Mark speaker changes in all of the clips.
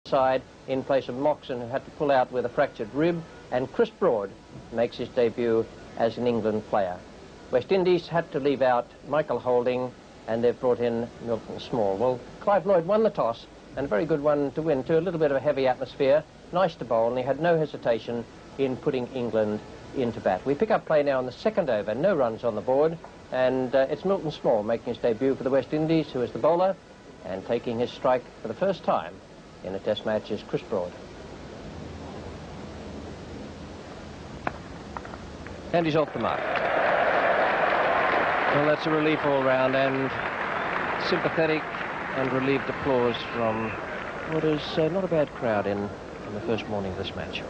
Speaker 1: side in place of Moxon, who had to pull out with a fractured rib, and Chris Broad makes his debut as an England player. West Indies had to leave out Michael Holding, and they've brought in Milton Small. Well, Clive Lloyd won the toss, and a very good one to win too. A little bit of a heavy atmosphere, nice to bowl, and he had no hesitation in putting England into bat. We pick up play now on the second over, no runs on the board, and it's Milton Small making his debut for the West Indies, who is the bowler, and taking his strike for the first time in a test match is Chris Broad. And he's off the mark. Well, that's a relief all round, and sympathetic and relieved applause from what is not a bad crowd in the first morning of this match.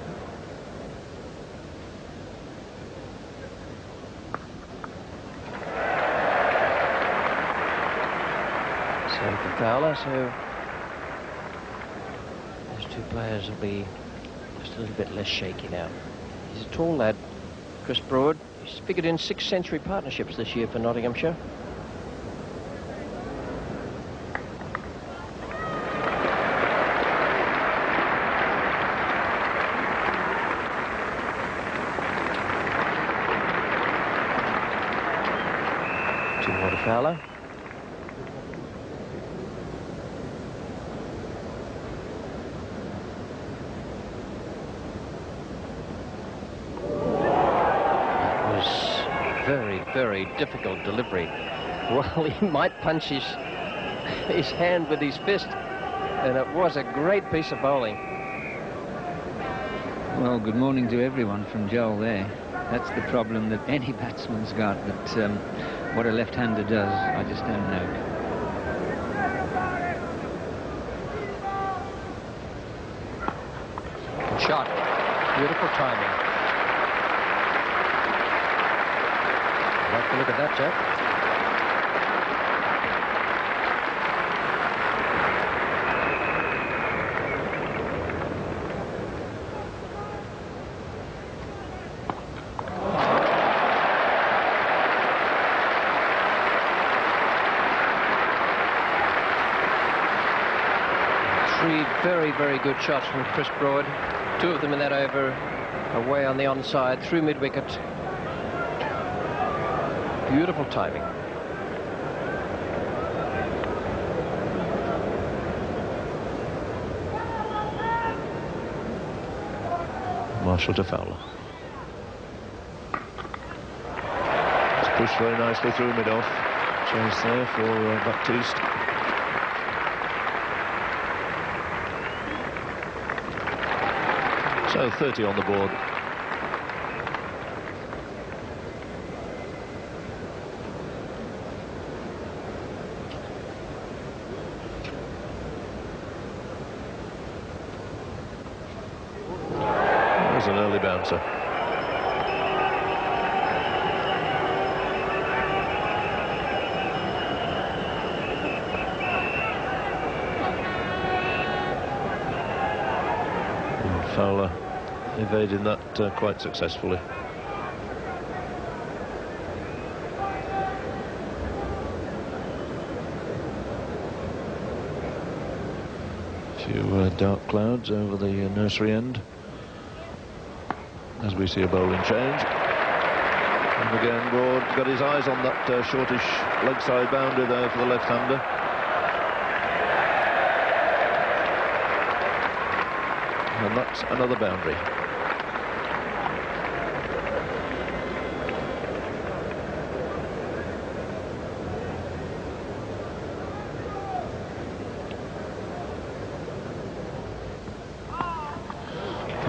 Speaker 1: So for Fowler, so those two players will be just a little bit less shaky now. He's a tall lad, Chris Broad. He's figured in 6 century partnerships this year for Nottinghamshire. Two more to Fowler. Very difficult delivery. Well, he might punch his hand with his fist, and it was a great piece of bowling.
Speaker 2: Well, good morning to everyone from Joel there. That's the problem that any batsman's got, but what a left-hander does, I just don't know.
Speaker 1: Shot. Beautiful timing. Like to look at that, Jack. Three very good shots from Chris Broad. 2 of them in that over, away on the onside, through mid-wicket. Beautiful timing.
Speaker 3: Marshall to Fowler. It's pushed very nicely through mid-off. Chase there for Baptiste. So 30 on the board. An early bouncer. And Fowler evaded that quite successfully. A few dark clouds over the nursery end, as we see a bowling change. And again, Broad got his eyes on that shortish leg side boundary there for the left-hander. And that's another boundary.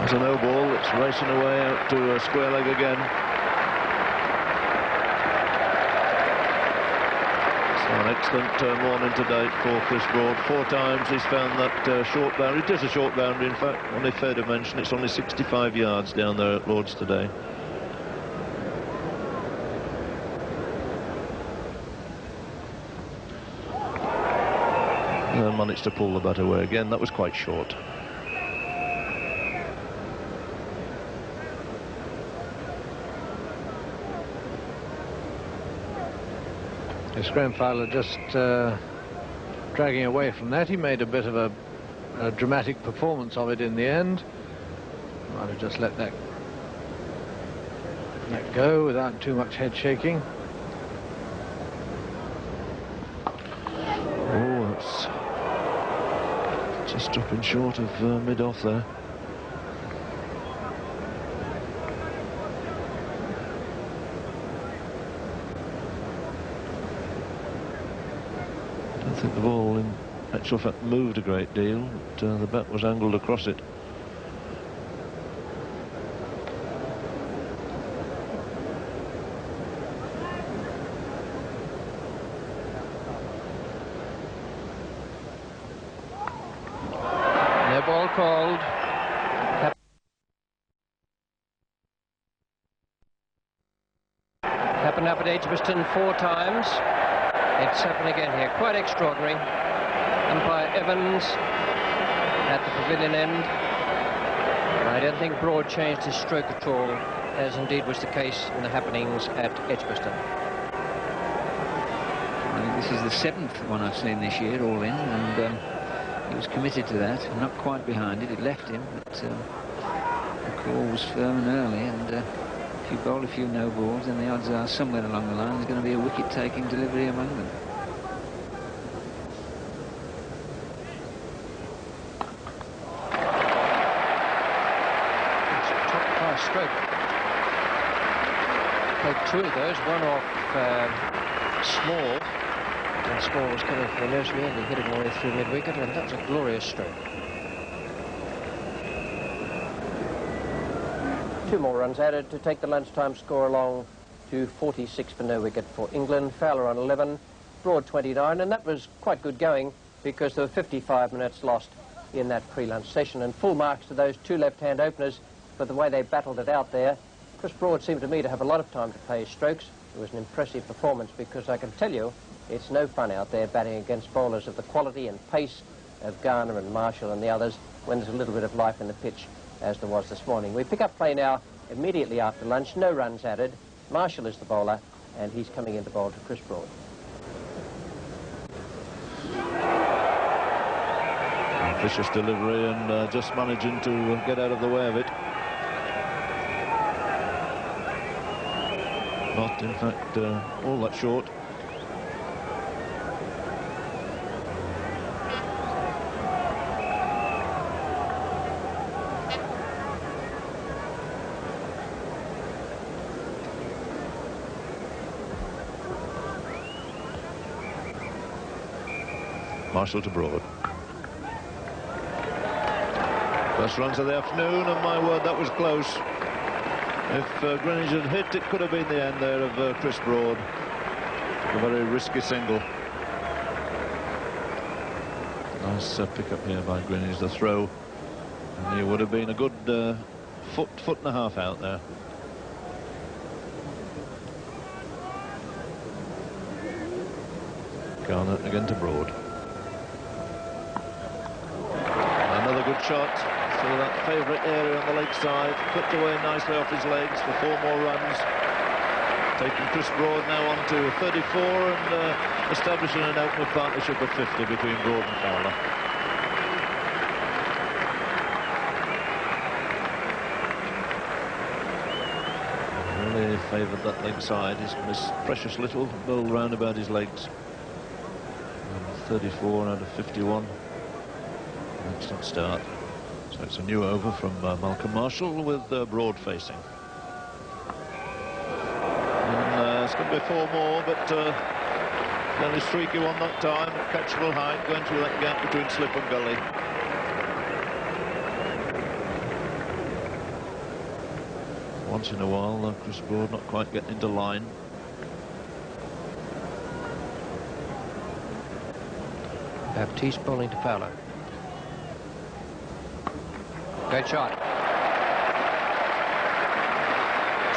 Speaker 3: It's a no ball. It's racing away out to a square leg again. So an excellent morning today for Chris Broad. 4 times he's found that short boundary. It is a short boundary, in fact. Only fair to mention it's only 65 yards down there at Lord's today. And managed to pull the bat away again. That was quite short.
Speaker 4: His Graham Fowler just dragging away from that. He made a bit of a a dramatic performance of it in the end. Might have just let that go without too much head shaking.
Speaker 3: Oh, it's just dropping short of mid-off there. I don't think the ball in actual fact moved a great deal, but the bat was angled across it.
Speaker 1: No ball called. Happened up at Edgbaston 4 times. It's happened again here. Quite extraordinary. Umpire Evans at the pavilion end. I don't think Broad changed his stroke at all, as indeed was the case in the happenings at Edgbaston.
Speaker 2: I think this is the 7th one I've seen this year, all in, and he was committed to that, not quite behind it. It left him, but the call was firm and early, and if you bowl a few no balls, then the odds are somewhere along the line there's going to be a wicket-taking delivery among them.
Speaker 1: Stroke. Played 2 of those, one off Small, and Small was coming for the nursery and he hit it all the way through mid-wicket, and that was a glorious stroke. 2 more runs added to take the lunchtime score along to 46 for no wicket for England. Fowler on 11, Broad 29, and that was quite good going because there were 55 minutes lost in that pre-lunch session, and full marks to those 2 left-hand openers for the way they battled it out there. Chris Broad seemed to me to have a lot of time to play his strokes. It was an impressive performance because I can tell you it's no fun out there batting against bowlers of the quality and pace of Garner and Marshall and the others when there's a little bit of life in the pitch as there was this morning. We pick up play now immediately after lunch. No runs added. Marshall is the bowler and he's coming in to bowl to Chris Broad.
Speaker 3: Vicious delivery and just managing to get out of the way of it. Not, in fact, all that short. Marshall to Broad. First runs of the afternoon, and my word, that was close. If Greenwich had hit, it could have been the end there of Chris Broad. A very risky single. Nice pick-up here by Greenwich, the throw. And he would have been a good foot and a half out there. Garner again to Broad. Another good shot. Through that favourite area on the leg side, clipped away nicely off his legs for 4 more runs. Taking Chris Broad now on to 34 and establishing an opening partnership of 50 between Broad and Fowler. Really favoured that leg side. He's this precious little ball round about his legs. And 34 out of 51. Excellent start. So it's a new over from Malcolm Marshall with Broad facing. And it's going to be 4 more, but only streaky one that time at catchable height, going through that gap between slip and gully. Once in a while, Chris Broad not quite getting into line.
Speaker 1: Baptiste bowling to Fowler. Great shot.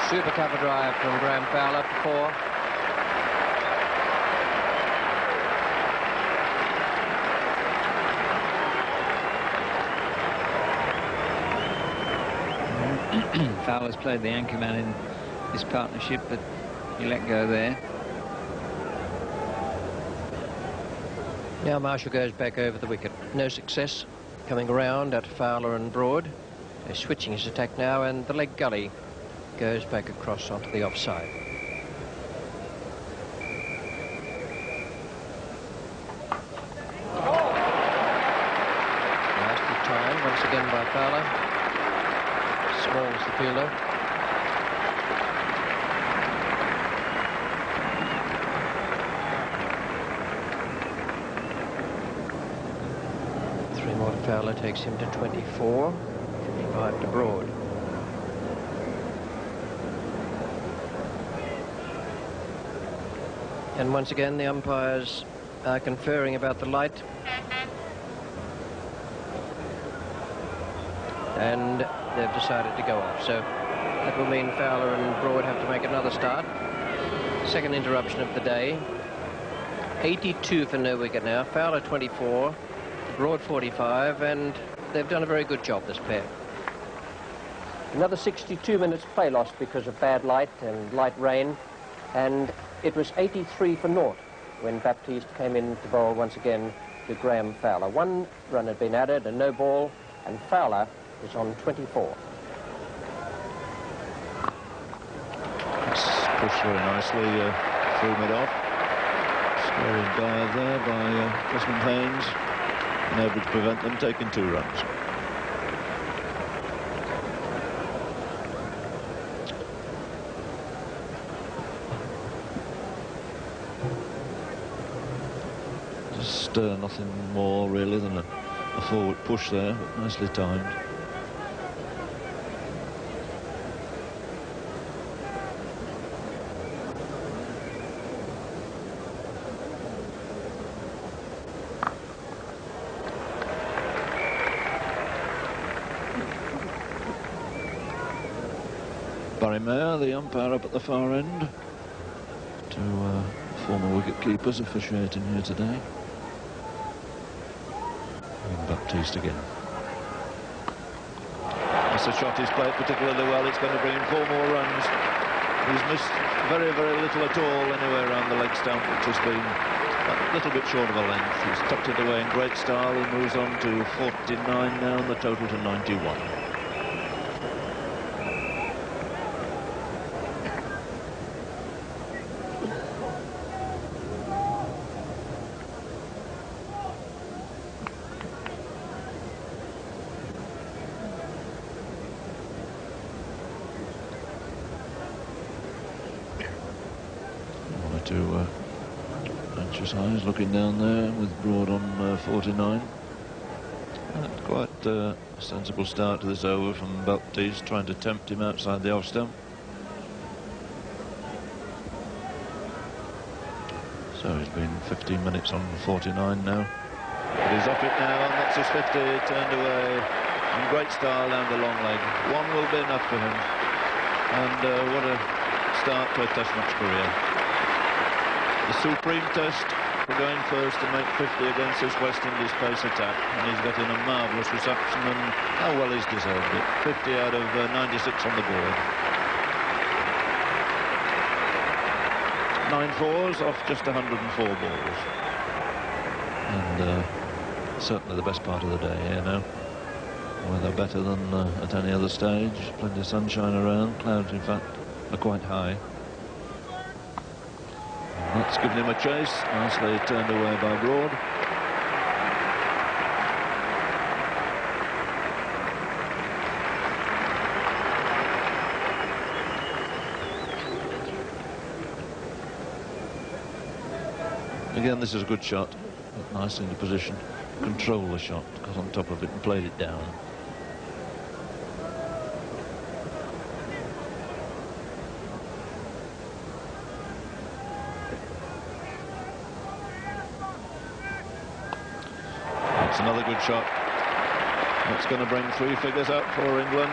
Speaker 1: Super cover drive from Graham Fowler for 4.
Speaker 2: Fowler's played the anchorman in this partnership, but he let go there.
Speaker 1: Now Marshall goes back over the wicket. No success. coming around at Fowler and Broad. They're switching his attack now, and the leg gully goes back across onto the offside. Nasty time once again by Fowler. Smalls the fielder. Three more to Fowler takes him to 24. 55 to Broad. And once again the umpires are conferring about the light, and they've decided to go off, so that will mean Fowler and Broad have to make another start. Second interruption of the day. 82 for no wicket now. Fowler 24, Broad 45, and they've done a very good job, this pair. Another 62 minutes play lost because of bad light and light rain, and it was 83 for naught when Baptiste came in to bowl once again to Graham Fowler. One run had been added and no ball, and Fowler was on 24.
Speaker 3: It's pushed very nicely through mid-off. Scoring dive there by Desmond Haynes, unable to prevent them taking 2 runs. Just nothing more really than a forward push there, but nicely timed. Barry Mayer, the umpire up at the far end. 2 former wicket keepers officiating here today. And Baptiste again. That's a shot he's played particularly well. It's going to bring in 4 more runs. He's missed very, very little at all anywhere around the leg stump, which has been a little bit short of a length. He's tucked it away in great style and moves on to 49 now, and the total to 91. Anxious eyes looking down there with Broad on 49. Quite a sensible start to this over from Baptiste, trying to tempt him outside the off stump. So he's been 15 minutes on 49 now. But he's off it now, and that's his 50, turned away in great style down the long leg. 1 will be enough for him. And what a start to a Test match career. The supreme test for going first to make 50 against this West Indies pace attack, and he's getting a marvellous reception, and how well he's deserved it. 50 out of 96 on the board. 9 fours off just 104 balls, and certainly the best part of the day here now. Weather better than at any other stage. Plenty of sunshine around. Clouds, in fact, are quite high. That's given him a chase. Nicely turned away by Broad. Again, this is a good shot. Nice into position. Control the shot. Got on top of it and played it down. Another good shot. That's going to bring 3 figures up for England.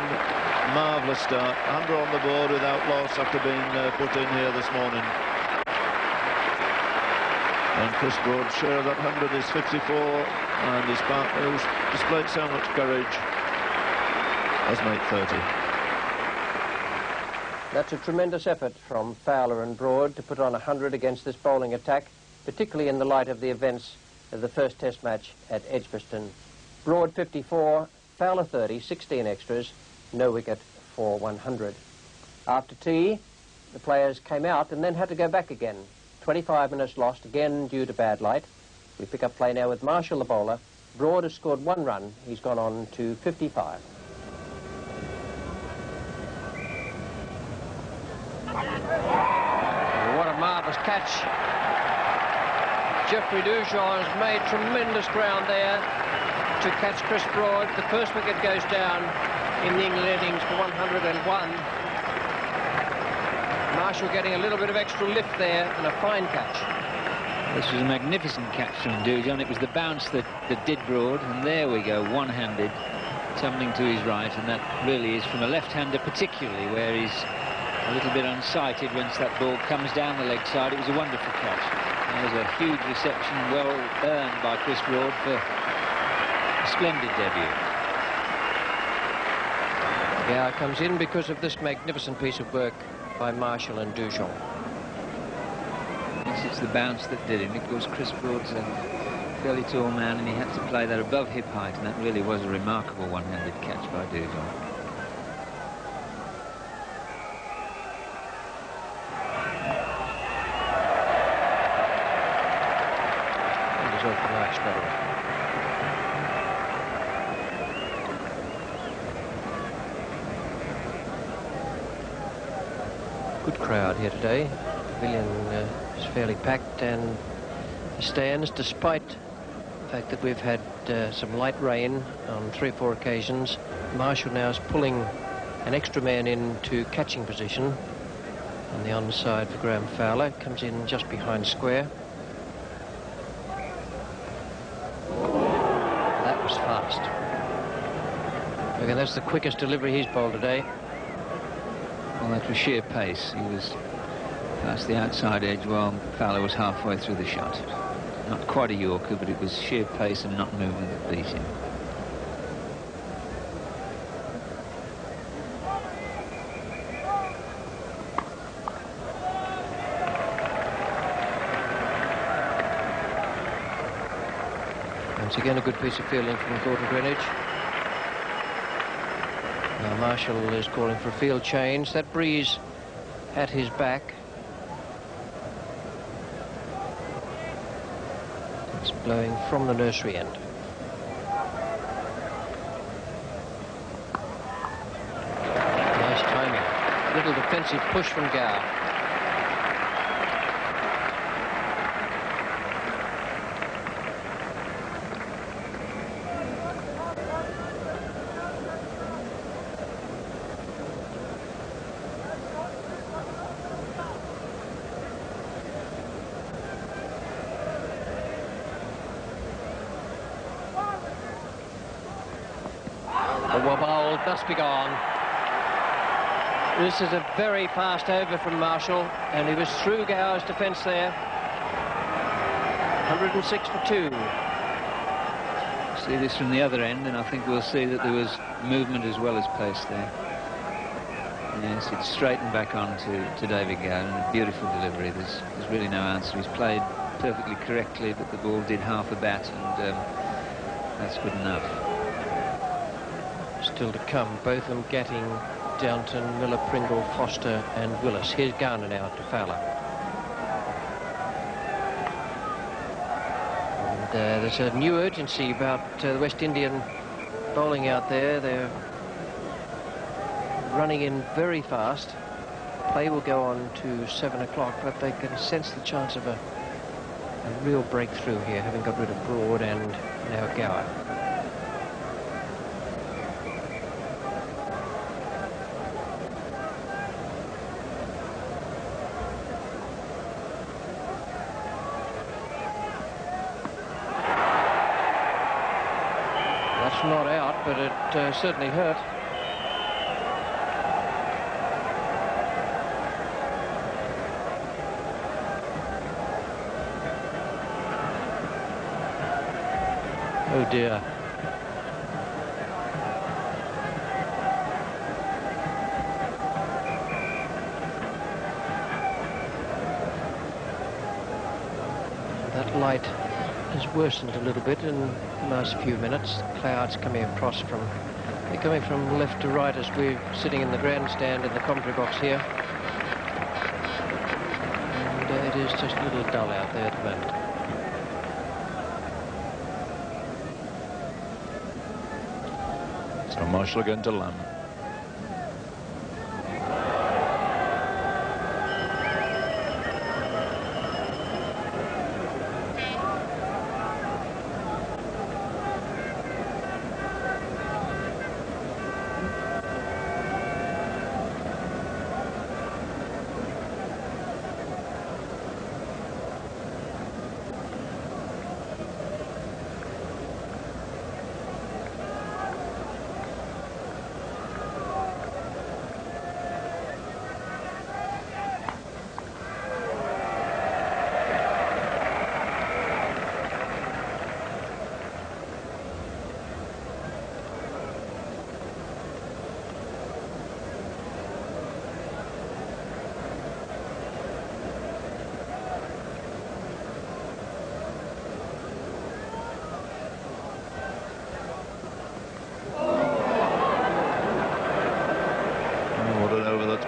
Speaker 3: Marvellous start. 100 on the board without loss after being put in here this morning. And Chris Broad's share of that 100 is 54, and his partner, who's displayed so much courage, has made 30.
Speaker 1: That's a tremendous effort from Fowler and Broad to put on 100 against this bowling attack, particularly in the light of the events of the first Test match at Edgbaston Broad 54, Fowler 30, 16 extras, no wicket for 100. After tea, the players came out and then had to go back again. 25 minutes lost, again due to bad light. We pick up play now with Marshall, the bowler. Broad has scored 1 run. He's gone on to 55. What a marvellous catch. Geoffrey Dujon has made tremendous ground there to catch Chris Broad. The first wicket goes down in the England innings for 101. Marshall getting a little bit of extra lift there and a fine catch.
Speaker 2: This was a magnificent catch from Dujon. It was the bounce that did Broad, and there we go, one-handed, tumbling to his right, and that really is from a left-hander particularly, where he's a little bit unsighted once that ball comes down the leg side. It was a wonderful catch. That was a huge reception, well earned by Chris Broad for a splendid debut.
Speaker 1: Yeah, comes in because of this magnificent piece of work by Marshall and Dujon.
Speaker 2: Yes, it's the bounce that did him, because Chris Broad's a fairly tall man and he had to play that above hip height, and that really was a remarkable one-handed catch by Dujon.
Speaker 1: Good crowd here today. The pavilion is fairly packed, and the stands, despite the fact that we've had some light rain on 3 or 4 occasions. Marshall now is pulling an extra man into catching position on the onside for Graham Fowler. Comes in just behind square. That was fast. Again, that's the quickest delivery he's bowled today.
Speaker 2: Well, that was sheer pace. He was past the outside edge while Fowler was halfway through the shot. Not quite a Yorker, but it was sheer pace and not movement that beat him.
Speaker 1: Once again, a good piece of fielding from Gordon Greenwich. Now Marshall is calling for a field change. That breeze at his back. It's blowing from the nursery end. Nice timing. Little defensive push from Gow. Must be gone. This is a very fast over from Marshall, and he was through Gower's defence there. 106 for 2.
Speaker 2: See this from the other end, and I think we'll see that there was movement as well as pace there. Yes, it's straightened back on to David Gower, and a beautiful delivery. There's really no answer. He's played perfectly correctly, but the ball did half a bat, and that's good enough.
Speaker 1: Still to come, both of them getting Downton, Miller, Pringle, Foster and Willis. Here's Garner now to Fowler. And there's a new urgency about the West Indian bowling out there. They're running in very fast. Play will go on to 7 o'clock, but they can sense the chance of a real breakthrough here, having got rid of Broad and now Gower. Not out, but it certainly hurt. Oh dear. That light has worsened a little bit in the last few minutes. The clouds coming across from, they're coming from left to right as we're sitting in the grandstand in the commentary box here. And it is just a little dull out there at the moment.
Speaker 3: So Marshall again to Lamb.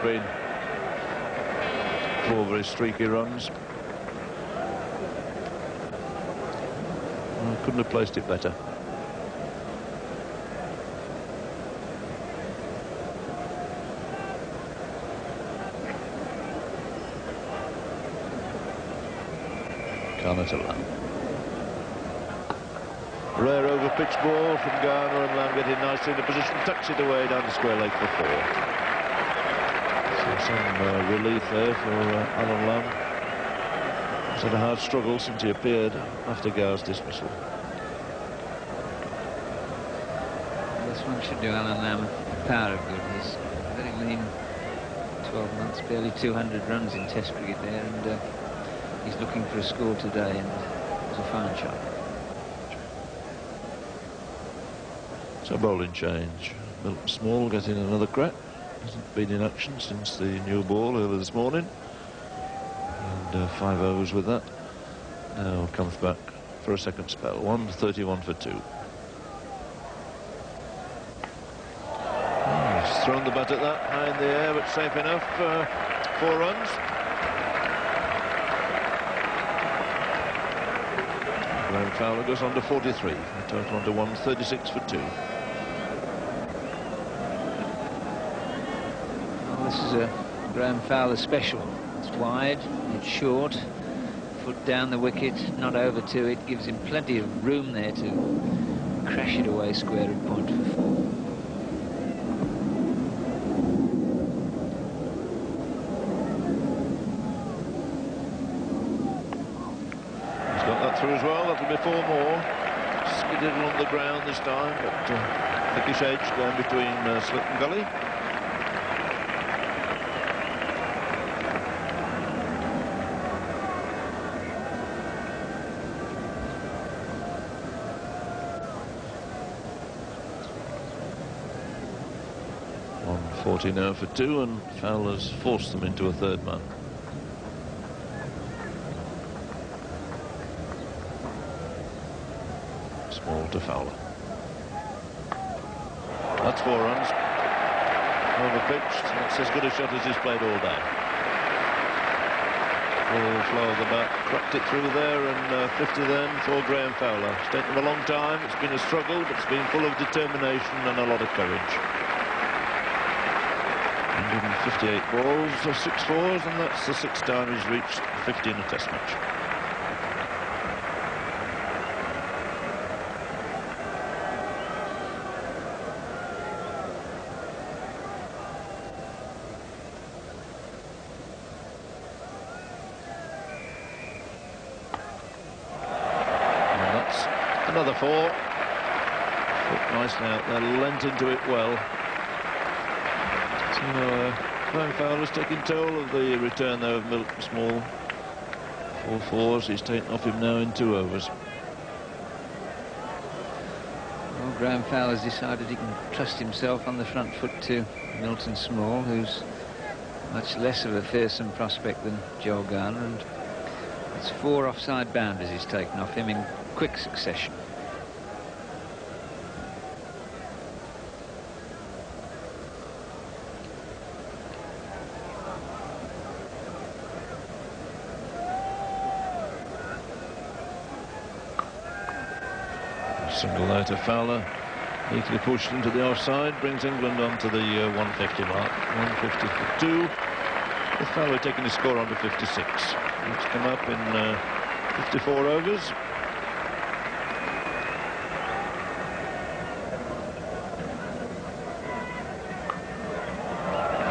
Speaker 3: Been 4 very streaky runs. Couldn't have placed it better. Garner to Lamb. Rare over pitch ball from Garner, and Lamb getting nicely into position, tucks it away down the square leg for 4. Some relief there for Alan Lamb. He's had a hard struggle since he appeared after Gar's dismissal.
Speaker 2: This one should do Alan Lamb a power of good. He's very lean, 12 months, barely 200 runs in Test cricket there, and he's looking for a score today, and it was a fine shot.
Speaker 3: So bowling change. Milton Small getting another crack. Hasn't been in action since the new ball earlier this morning, and 5 overs with that. Now comes back for a second spell. 131 for 2. He's thrown the bat at that high in the air, but safe enough. 4 runs. Graham Fowler goes on to 43. A total on to 136 for 2.
Speaker 2: This is a Graham Fowler special. It's wide, it's short, foot down the wicket, not over to it, gives him plenty of room there to crash it away square at point for 4.
Speaker 3: He's got that through as well. That'll be 4 more. Skidded along the ground this time, but thickish edge going between slit and gully. Now for 2, and Fowler's forced them into a 3rd man. Small to Fowler. That's 4 runs. Overpitched. That's as good a shot as he's played all day. Full flow of the bat. Cracked it through there, and 50 then for Graham Fowler. It's taken him a long time. It's been a struggle, but it's been full of determination and a lot of courage. 158 balls, 6 fours, and that's the 6th time he's reached 50 in a Test match. And that's another 4. Put nicely out there, lent into it well. Graham Fowler's taking toll of the return there of Milton Small. 4 fours, he's taken off him now in 2 overs.
Speaker 2: Well, Graham Fowler's decided he can trust himself on the front foot to Milton Small, who's much less of a fearsome prospect than Joel Garner, and it's 4 offside boundaries he's taken off him in quick succession.
Speaker 3: Single there to Fowler, neatly pushed into the offside, brings England on to the 150 mark. 150 for 2, with Fowler taking his score on to 56. It's come up in 54 overs.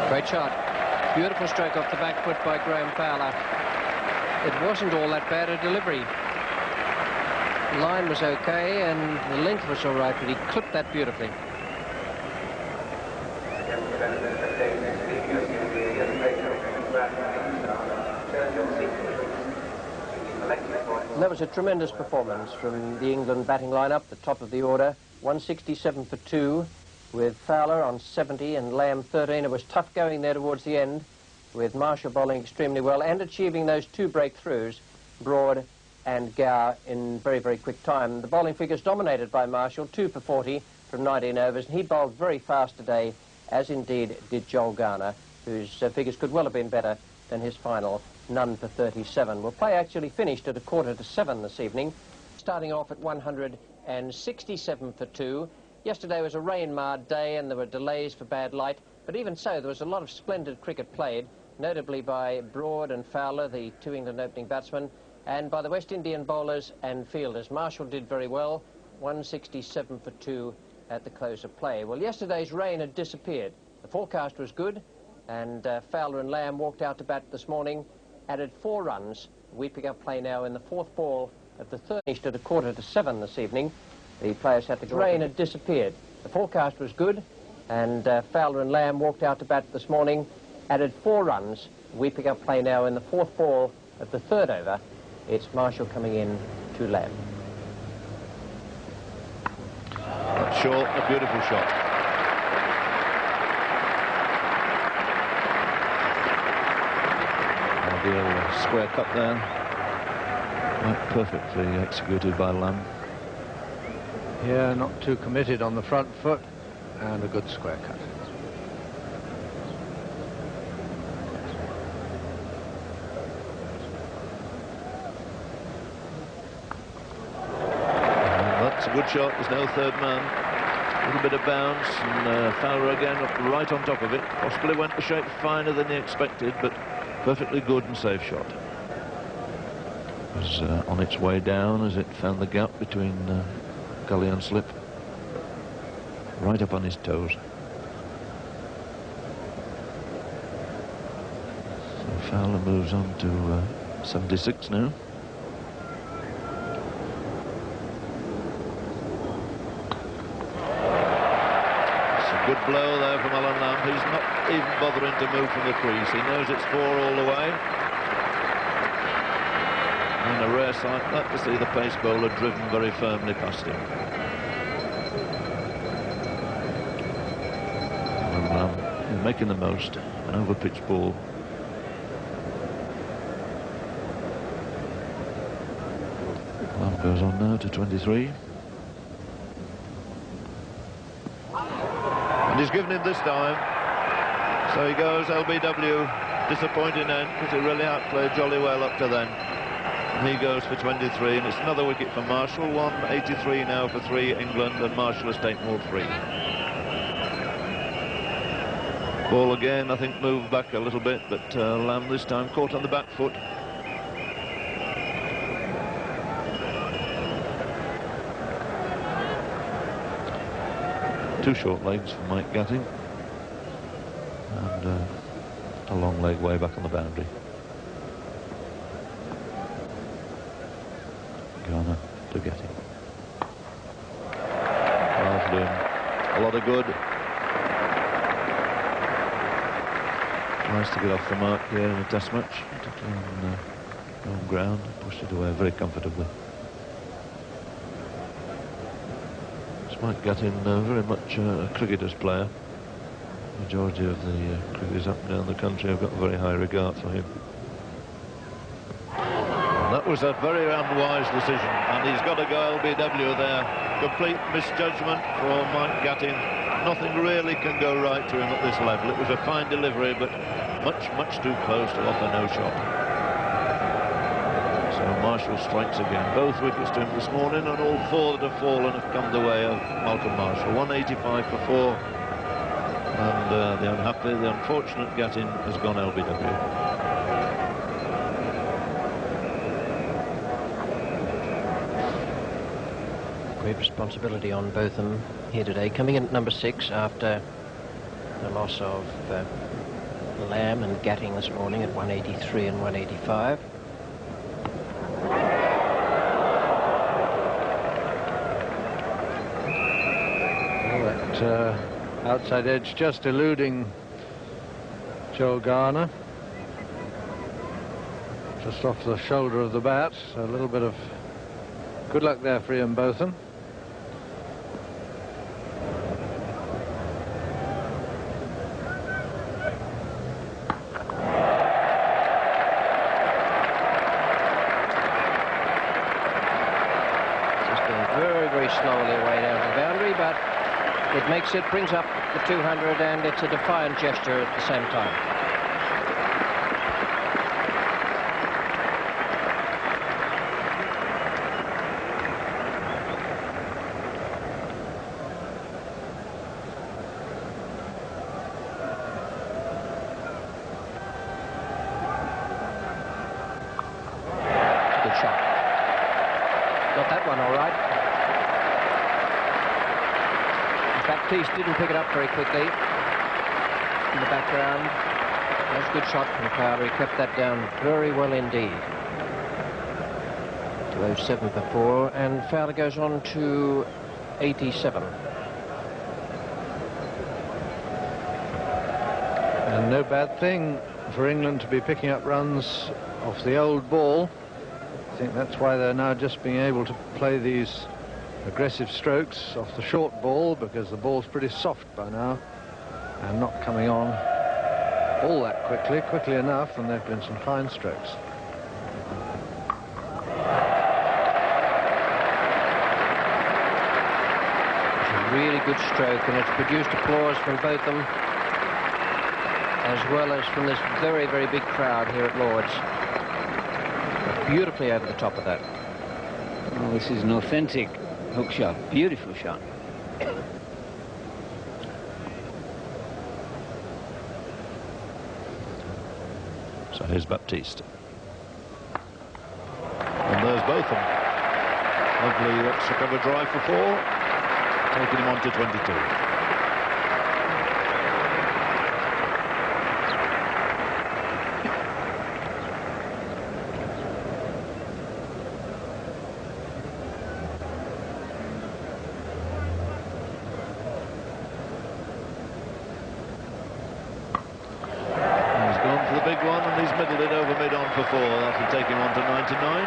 Speaker 1: Great shot. Beautiful stroke off the back foot by Graham Fowler. It wasn't all that bad a delivery. The line was okay and the length was all right, but he clipped that beautifully. And that was a tremendous performance from the England batting lineup, the top of the order. 167 for 2, with Fowler on 70 and Lamb 13. It was tough going there towards the end, with Marshall bowling extremely well and achieving those 2 breakthroughs, Broad and Gow, in very, very quick time. The bowling figures dominated by Marshall, 2 for 40 from 19 overs, and he bowled very fast today, as indeed did Joel Garner, whose figures could well have been better than his final, none for 37. Well, play actually finished at 6:45 this evening, starting off at 167 for 2. Yesterday was a rain-marred day and there were delays for bad light, but even so, there was a lot of splendid cricket played, notably by Broad and Fowler, the 2 England opening batsmen, and by the West Indian bowlers and fielders. Marshall did very well, 167 for 2 at the close of play. Well, yesterday's rain had disappeared. The forecast was good, and Fowler and Lamb walked out to bat this morning, added 4 runs. We pick up play now in the 4th ball of the 3rd, finished at 6:45 this evening. The players had to go. Rain had disappeared. The forecast was good, and Fowler and Lamb walked out to bat this morning, added 4 runs. We pick up play now in the 4th ball of the 3rd over. It's Marshall coming in to Lamb.
Speaker 3: That's short, a beautiful shot. Ideal square cut there. Quite perfectly executed by Lamb.
Speaker 4: Yeah, not too committed on the front foot, and a good square cut.
Speaker 3: That's a good shot. There's no 3rd man. A little bit of bounce, and Fowler again up right on top of it. Possibly went a shape finer than he expected, but perfectly good and safe shot. It was on its way down as it found the gap between gully and slip. Right up on his toes. So Fowler moves on to 76 now. Good blow there from Alan Lamb. He's not even bothering to move from the crease. He knows it's 4 all the way. And a rare sight that to see the pace bowler driven very firmly past him. Alan Lamb is making the most. An over-pitch ball. Lamb goes on now to 23. And he's given him this time. So he goes LBW, disappointing end, because he really outplayed jolly well up to then. And he goes for 23, and it's another wicket for Marshall. 183 now for 3 England, and Marshall has taken all 3. Ball again, I think, moved back a little bit, but Lamb this time caught on the back foot. Two short legs for Mike Gatting, and a long leg way back on the boundary. Garner to Gatting. Well, doing a lot of good. Nice to get off the mark here in a test match, particularly on home ground. Pushed it away very comfortably. Mike Gatting very much a cricketer's player. The majority of the cricketers up and down the country have got a very high regard for him. And That was a very unwise decision, and he's got to go LBW there. Complete misjudgment for Mike Gattin. Nothing really can go right to him at this level. It was a fine delivery, but much too close to offer no shot. So Marshall strikes again. Both wickets to him this morning, and all four that have fallen have come the way of Malcolm Marshall. 185 for 4, and the unfortunate Gattin has gone LBW.
Speaker 1: Great responsibility on both of them here today. Coming in at number 6 after the loss of Lamb and Gatting this morning at 183 and 185.
Speaker 4: Well, that outside edge just eluding Joel Garner. Just off the shoulder of the bat. So a little bit of good luck there for Ian Botham.
Speaker 1: Slowly away down the boundary, but it makes it, brings up the 200, and it's a defiant gesture at the same time. Good shot. Got that one all right. Baptiste didn't pick it up very quickly in the background. That was a good shot from Crowder. He kept that down very well indeed. 207 for 4, and Fowler goes on to 87.
Speaker 4: And no bad thing for England to be picking up runs off the old ball. I think that's why they're now just being able to play these aggressive strokes off the short ball, because the ball's pretty soft by now and not coming on all that quickly enough, and there have been some fine strokes.
Speaker 1: It's a really good stroke, and it's produced applause from both of them, as well as from this very, very big crowd here at Lord's. Beautifully over the top of that.
Speaker 2: Oh, this is an authentic hook shot. Beautiful shot.
Speaker 3: So here's Baptiste. And there's Botham. Lovely extra cover drive for 4, taking him on to 22. For 4, that'll take him on to 99.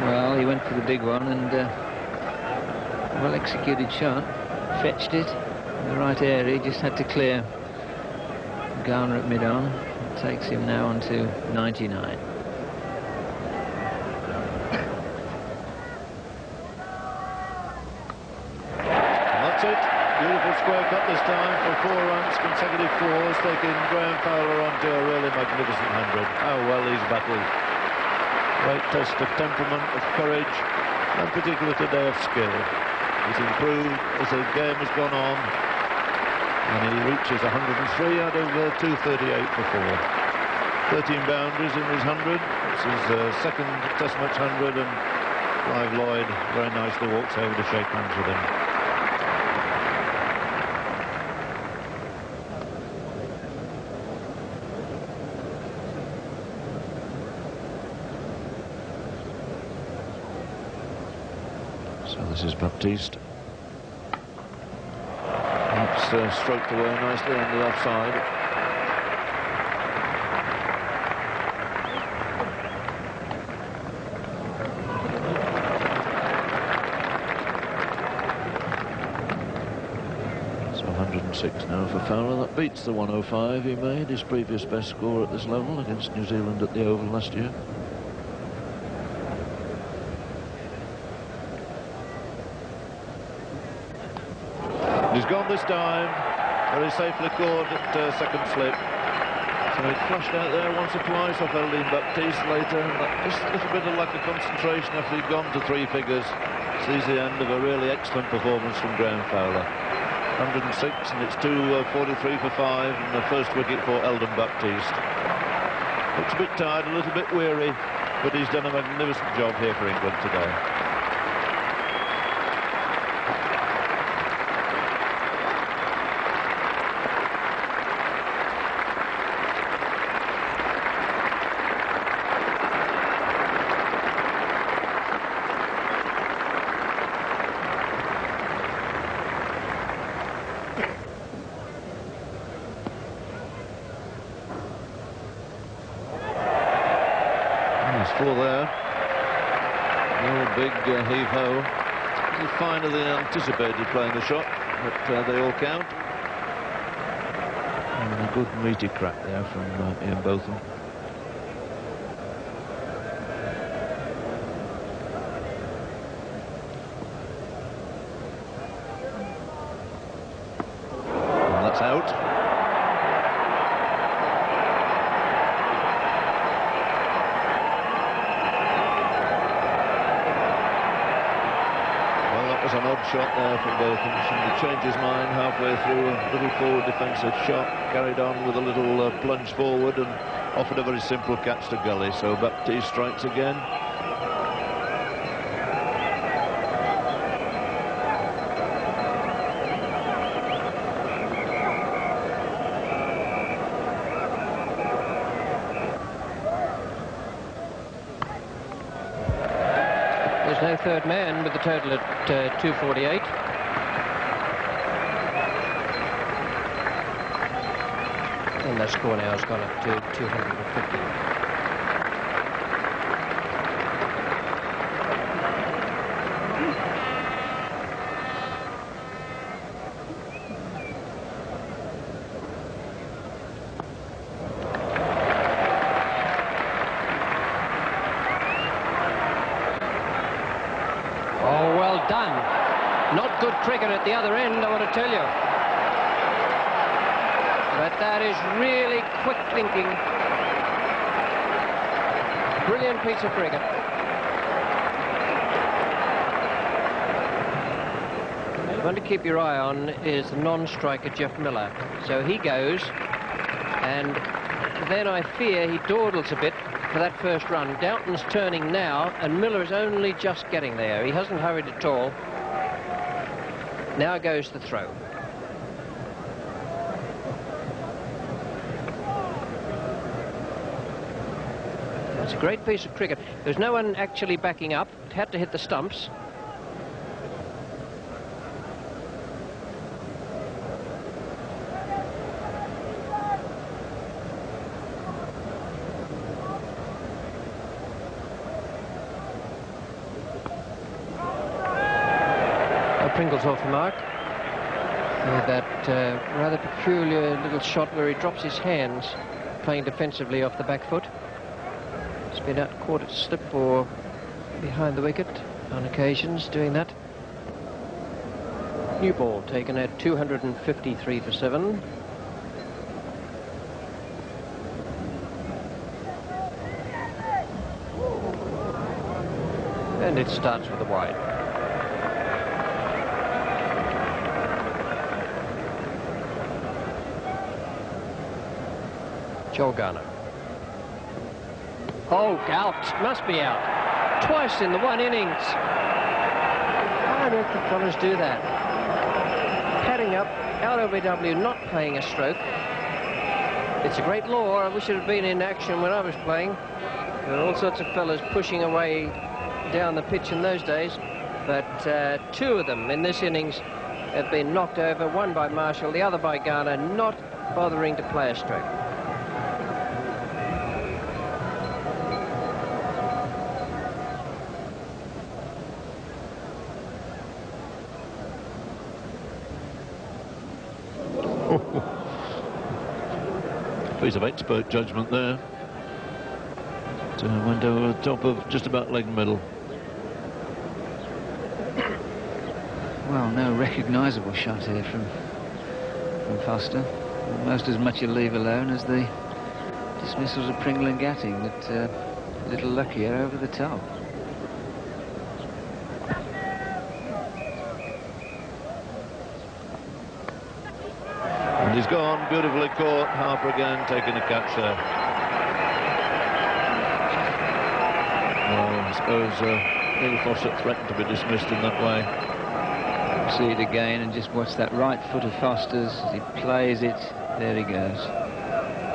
Speaker 2: Well, he went for the big one, and well executed shot. Fetched it in the right area, just had to clear Garner at mid-on. It takes him now on to 99.
Speaker 3: Beautiful square cut this time for 4 runs, consecutive 4s, taking Graham Fowler onto a really magnificent 100. How well he's battled. Great test of temperament, of courage, and particularly today of skill. He's improved as the game has gone on, and he reaches 103 out of 238 for 4. 13 boundaries in his 100. It's his second test match 100, and Clive Lloyd very nicely walks over to shake hands with him. So this is Baptiste. That's stroked away nicely on the offside. 106 now for Fowler. That beats the 105 he made, his previous best score at this level against New Zealand at the Oval last year. He's gone this time, very safely caught at second slip. So he flashed out there once or twice off Eldin Baptiste later. Just a little bit of lack of concentration after he'd gone to three figures. Sees the end of a really excellent performance from Graham Fowler. 106, and it's 2:43 for 5, and the first wicket for Eldon Baptiste. Looks a bit tired, a little bit weary, but he's done a magnificent job here for England today. Four there. No big heave-ho. A little finer than anticipated playing the shot, but they all count. And a good meaty crack there from Ian Botham. And that's out. An odd shot there from Botham. Seemed to change his mind halfway through. A little forward defensive shot, carried on with a little plunge forward and offered a very simple catch to Gully. So Baptiste strikes again.
Speaker 1: There's no third man with the total at 248. And that score now has gone up to 250. Done. Not good cricket at the other end, I want to tell you. But that is really quick thinking. Brilliant piece of cricket. The one to keep your eye on is the non-striker Jeff Miller. So he goes, and then I fear he dawdles a bit for that first run. Downton's turning now, and Miller is only just getting there. He hasn't hurried at all. Now goes the throw. It's a great piece of cricket. There's no one actually backing up. It had to hit the stumps. Pringle's off the mark with that rather peculiar little shot where he drops his hands, playing defensively off the back foot. It's been out caught at slip or behind the wicket on occasions doing that. New ball taken at 253 for 7. And it starts with a wide. Joel Garner. Oh, out. Must be out. Twice in the one innings. Why don't the fellas do that? Padding up, LBW not playing a stroke. It's a great law. I wish it had been in action when I was playing. There were all sorts of fellas pushing away down the pitch in those days. But two of them in this innings have been knocked over. One by Marshall, the other by Garner, not bothering to play a stroke.
Speaker 3: Piece of expert judgment there. Went over the top of just about leg middle.
Speaker 2: Well, no recognisable shot here from Foster. Almost as much a leave alone as the dismissals of Pringle and Gatting, but a little luckier over the top.
Speaker 3: And he's gone, beautifully caught. Harper again taking a catch there. Well, I suppose Neil Fawcett threatened to be dismissed in that way.
Speaker 2: See it again and just watch that right foot of Foster's as he plays it. There he goes.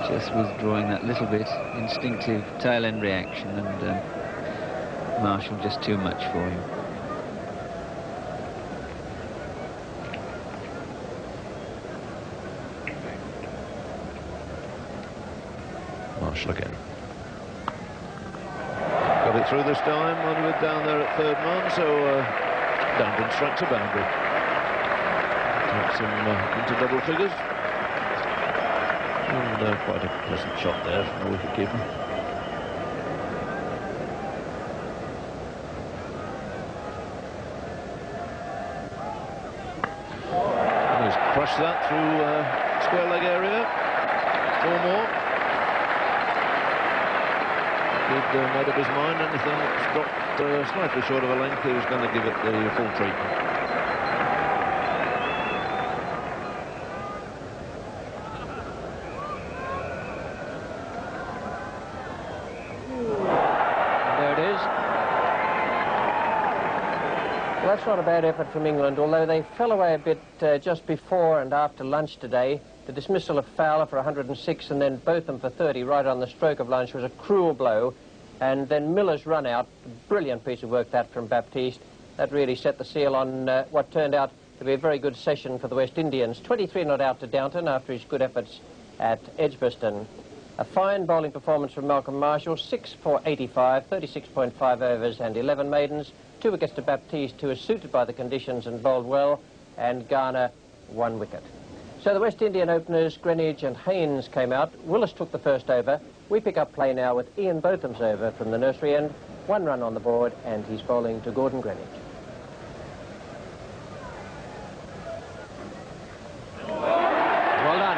Speaker 2: Just withdrawing that little bit. Instinctive tail end reaction, and Marshall just too much for him.
Speaker 3: Marshall again. Got it through this time, only down there at third man, so Dandon strikes a boundary. Takes him into double figures. And quite a pleasant shot there from the wicketkeeper. And he's crushed that through square leg area. 4 more. He'd made up his mind. Anything that's dropped slightly short of a length, he was going to give it the full treatment.
Speaker 1: There it is. Well, that's not a bad effort from England, although they fell away a bit just before and after lunch today. The dismissal of Fowler for 106 and then Botham for 30 right on the stroke of lunch was a cruel blow. And then Miller's run out, a brilliant piece of work that from Baptiste. That really set the seal on what turned out to be a very good session for the West Indians. 23 not out to Downton after his good efforts at Edgbaston. A fine bowling performance from Malcolm Marshall, 6 for 85, 36.5 overs and 11 maidens. 2 wickets to Baptiste, who was suited by the conditions and bowled well, and Garner 1 wicket. So the West Indian openers, Greenidge and Haynes, came out. Willis took the first over. We pick up play now with Ian Botham's over from the nursery end. 1 run on the board, and he's bowling to Gordon Greenidge. Well done.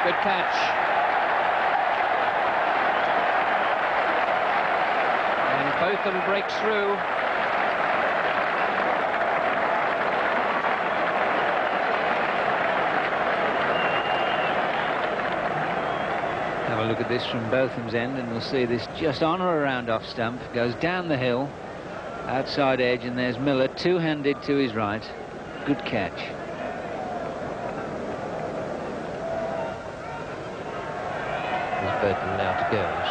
Speaker 1: Good catch. And Botham breaks through.
Speaker 2: Have a look at this from Botham's end, and we'll see this just on or around off stump. Goes down the hill, outside edge, and there's Miller two-handed to his right. Good catch.
Speaker 1: There's Botham now to goes.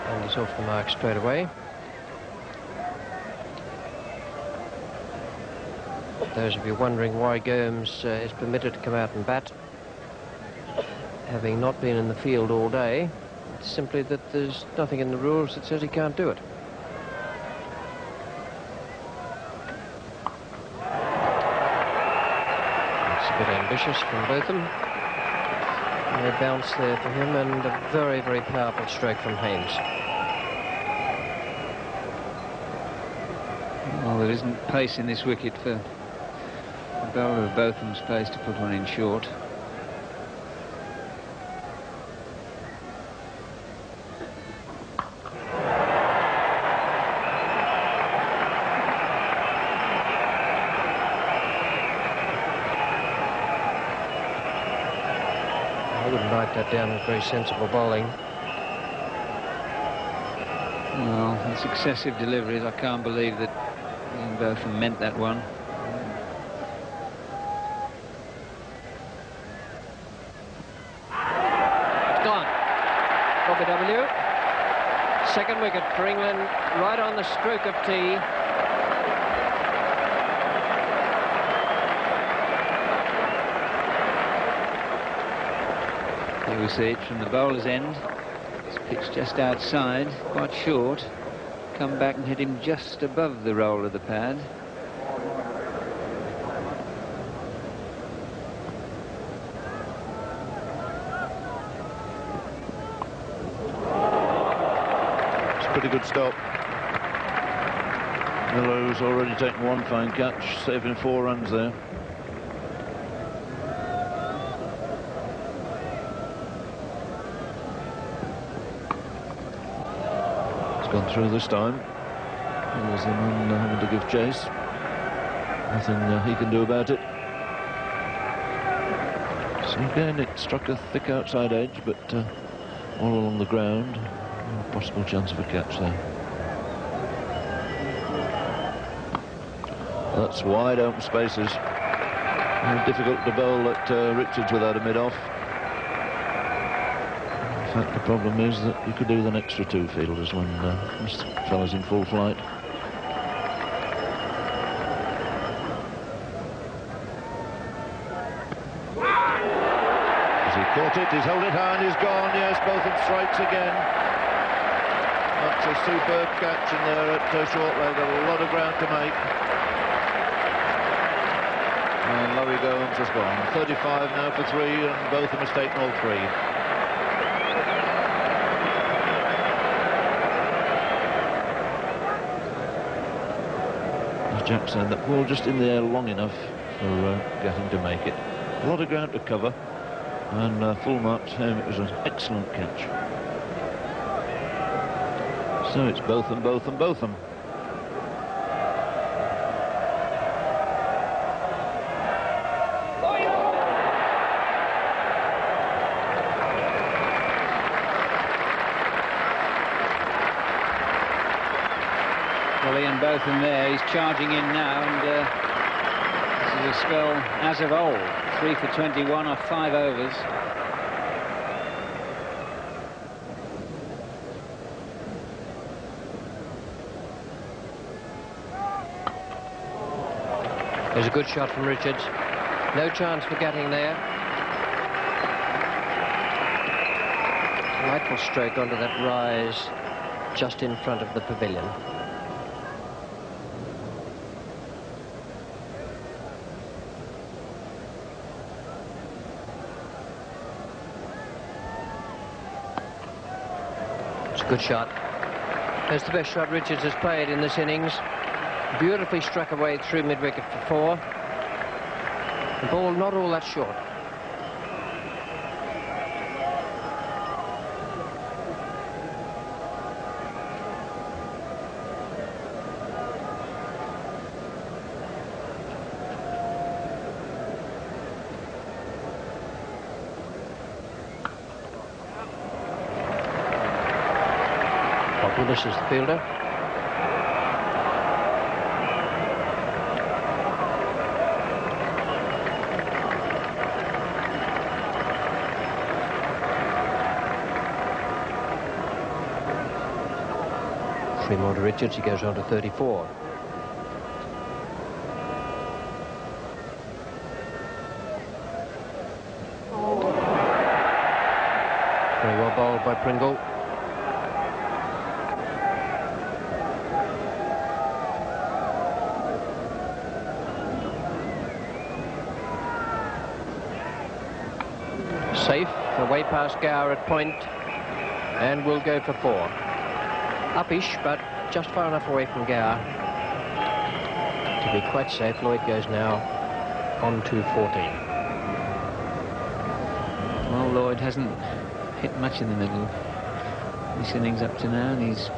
Speaker 1: And he's off the mark straight away. Those of you wondering why Gomes is permitted to come out and bat, having not been in the field all day, it's simply that there's nothing in the rules that says he can't do it. It's a bit ambitious from Botham. No bounce there for him, and a very, very powerful stroke from Haynes.
Speaker 2: Well, there isn't pace in this wicket for the bowler of Botham's pace to put one in short.
Speaker 1: I wouldn't write that down as very sensible bowling.
Speaker 2: Well, it's excessive deliveries. I can't believe that Ian Botham meant that one.
Speaker 1: It's gone. W. Second wicket for England, right on the stroke of tee.
Speaker 2: Here we see it from the bowler's end. It's pitched just outside, quite short. Come back and hit him just above the roll of the pad.
Speaker 3: pretty good stop. Miller's already taken one fine catch, saving 4 runs there. It's gone through this time. There's the man having to give chase. Nothing he can do about it. So again, it struck a thick outside edge, but all along the ground, no possible chance of a catch there. That's wide open spaces. Very difficult to bowl at Richards without a mid-off. In fact, the problem is that you could do with an extra 2 fielders when this fella's in full flight. As he caught it, he's held it high and he's gone. Yes, Botham strikes again. That's a superb catch in there at short leg. Got a lot of ground to make. And Laurie Gomes has gone. 35 now for 3, and Botham has taken all 3. As Jack said, that ball just in the air long enough for getting to make it. A lot of ground to cover, and full marks home. It was an excellent catch. So it's Botham, Botham, Botham.
Speaker 2: Botham there, he's charging in now, and this is a spell as of old. 3 for 21 off 5 overs.
Speaker 1: There's a good shot from Richards. No chance for getting there. Delightful stroke onto that rise just in front of the pavilion. Good shot. That's the best shot Richards has played in this innings. Beautifully struck away through mid-wicket for 4. The ball not all that short. This is the fielder. Three more to Richards. He goes on to 34. Very well bowled by Pringle. Safe, away past Gower at point, and will go for 4. Uppish, but just far enough away from Gower to be quite safe. Lloyd goes now on to 14.
Speaker 2: Well, Lloyd hasn't hit much in the middle this innings up to now, and he's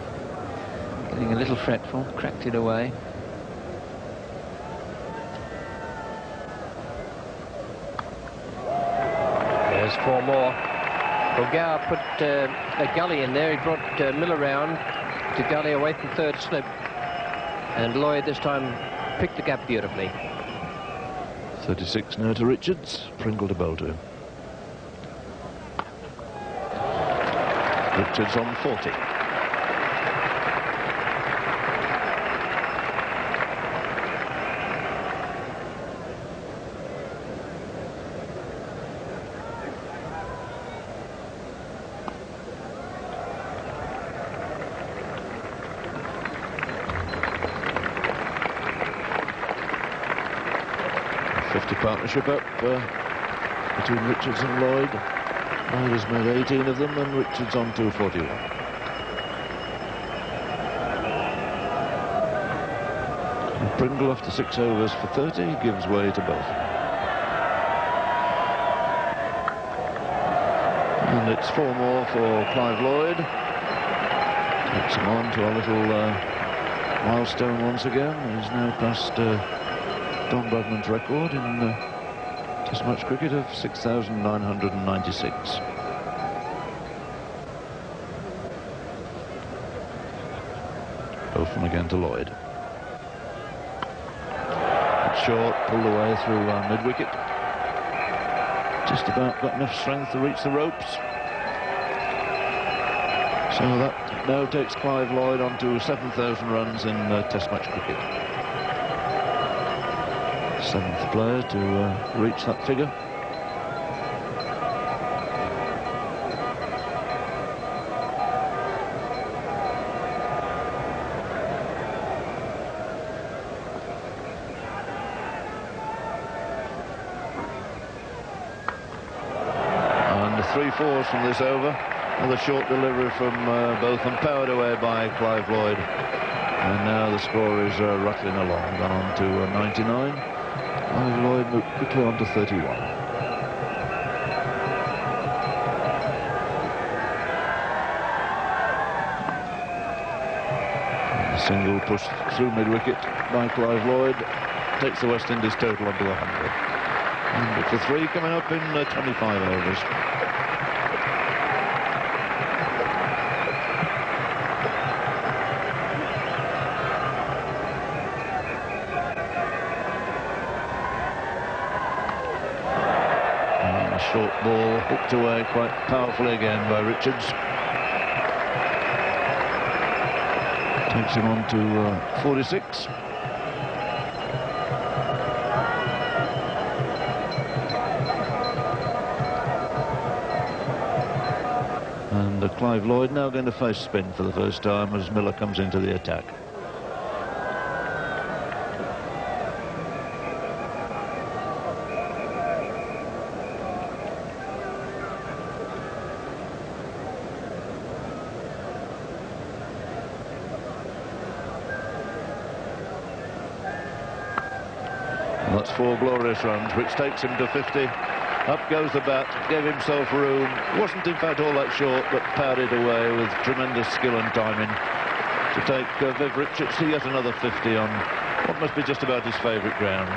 Speaker 2: getting a little fretful. Cracked it away.
Speaker 1: There's 4 more. Well, Gower put a gully in there. He brought Miller round to gully away from third slip. And Lloyd this time picked the gap beautifully.
Speaker 3: 36 now to Richards. Pringle to bowl to him. Richards on 40. Partnership up between Richards and Lloyd. Lloyd has made 18 of them, and Richards on 241. Pringle, after 6 overs for 30, gives way to both. And it's 4 more for Clive Lloyd. Takes him on to a little milestone once again. He's now passed Don Bradman's record in Test match cricket of 6,996. Both from again to Lloyd. It's short, pulled away through mid-wicket. Just about got enough strength to reach the ropes. So that now takes Clive Lloyd on to 7,000 runs in Test match cricket. 7th player to reach that figure. And the 3 fours from this over. Another short delivery from Botham, powered away by Clive Lloyd. And now the score is rattling along, gone on to 99. Clive Lloyd moved quickly on to 31. And the single pushed through mid-wicket by Clive Lloyd takes the West Indies total onto 100. And it's a 3 coming up in 25 overs. Short ball hooked away quite powerfully again by Richards. Takes him on to 46. And Clive Lloyd now going to face spin for the first time as Miller comes into the attack. That's 4 glorious runs, which takes him to 50. Up goes the bat, gave himself room. Wasn't in fact all that short, but powered it away with tremendous skill and timing to take Viv Richards to yet another 50 on what must be just about his favourite ground.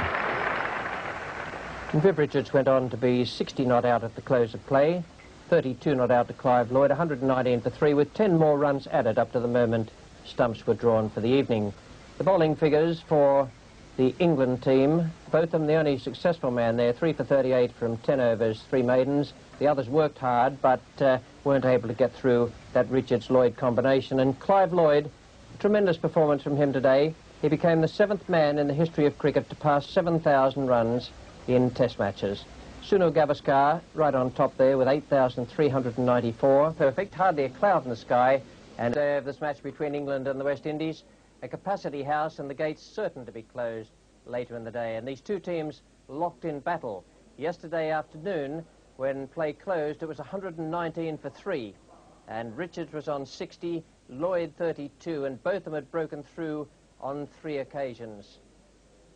Speaker 1: And Viv Richards went on to be 60 not out at the close of play, 32 not out to Clive Lloyd, 119 for 3, with 10 more runs added up to the moment stumps were drawn for the evening. The bowling figures for the England team, both of them the only successful man there, 3 for 38 from 10 overs, 3 maidens. The others worked hard, but weren't able to get through that Richards-Lloyd combination. And Clive Lloyd, tremendous performance from him today. He became the 7th man in the history of cricket to pass 7,000 runs in Test matches. Sunu Gavaskar right on top there with 8,394. Perfect, hardly a cloud in the sky. And this match between England and the West Indies, a capacity house and the gates certain to be closed later in the day. And these two teams locked in battle. Yesterday afternoon, when play closed, it was 119 for 3. And Richards was on 60, Lloyd 32, and both of them had broken through on 3 occasions.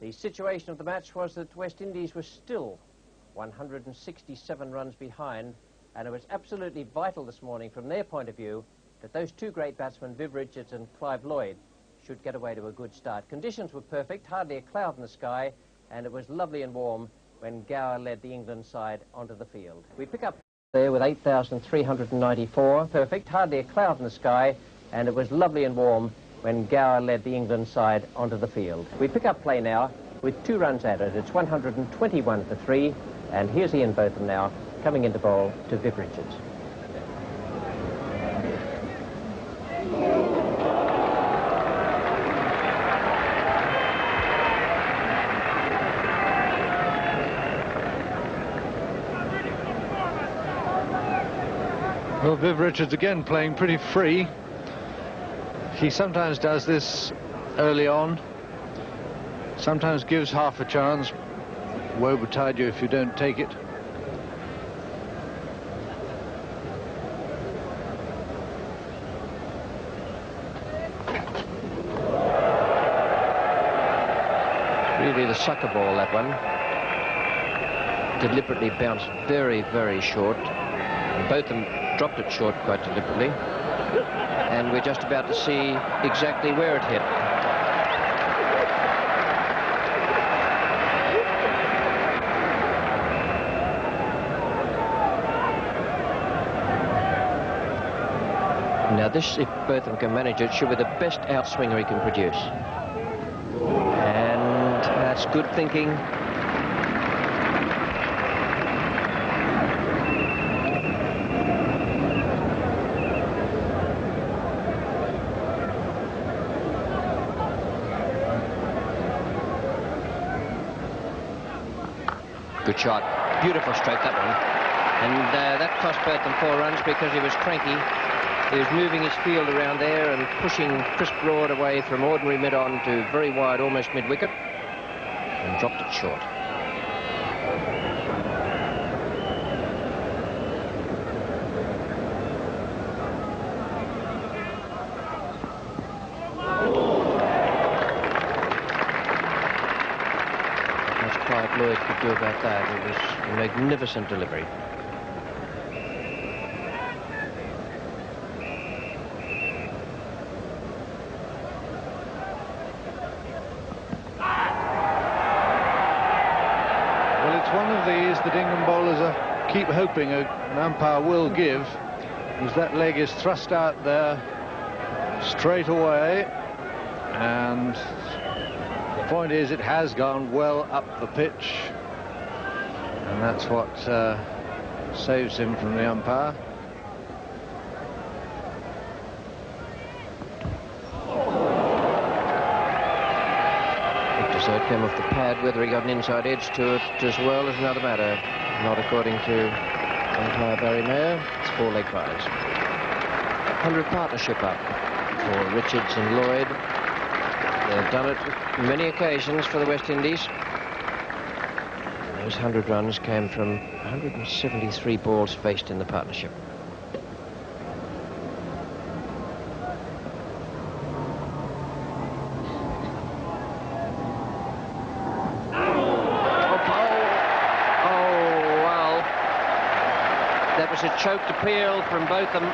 Speaker 1: The situation of the match was that West Indies was still 167 runs behind, and it was absolutely vital this morning from their point of view that those 2 great batsmen, Viv Richards and Clive Lloyd, should get away to a good start. Conditions were perfect, hardly a cloud in the sky, and it was lovely and warm when Gower led the England side onto the field. We pick up there with 8,394. Perfect, hardly a cloud in the sky, and it was lovely and warm when Gower led the England side onto the field. We pick up play now with 2 runs added. It's 121 for 3, and here's Ian Botham now coming into bowl to Viv Richards.
Speaker 4: Well, Viv Richards again playing pretty free. He sometimes does this early on, sometimes gives half a chance. Woe betide you if you don't take it.
Speaker 1: sucker ball, that one. Deliberately bounced very, very short. And both of them dropped it short quite deliberately. And we're just about to see exactly where it hit. Now this, if Bertham can manage it, should be the best outswinger he can produce. And that's good thinking. Good shot. Beautiful stroke, that one. And that cost Bertham 4 runs because he was cranky. He was moving his field around there and pushing Chris Broad away from ordinary mid-on to very wide, almost mid-wicket, and dropped it short. Not much Clive Lloyd could do about that. It was a magnificent delivery.
Speaker 4: That England bowlers keep hoping an umpire will give, is that leg is thrust out there straight away, and the point is it has gone well up the pitch, and that's what saves him from the umpire.
Speaker 1: So it came off the pad. Whether he got an inside edge to it as well is another matter. Not according to umpire Barry Mayer. It's 4 leg byes. 100 partnership up for Richards and Lloyd. They've done it many occasions for the West Indies. Those 100 runs came from 173 balls faced in the partnership. A choked appeal from both them.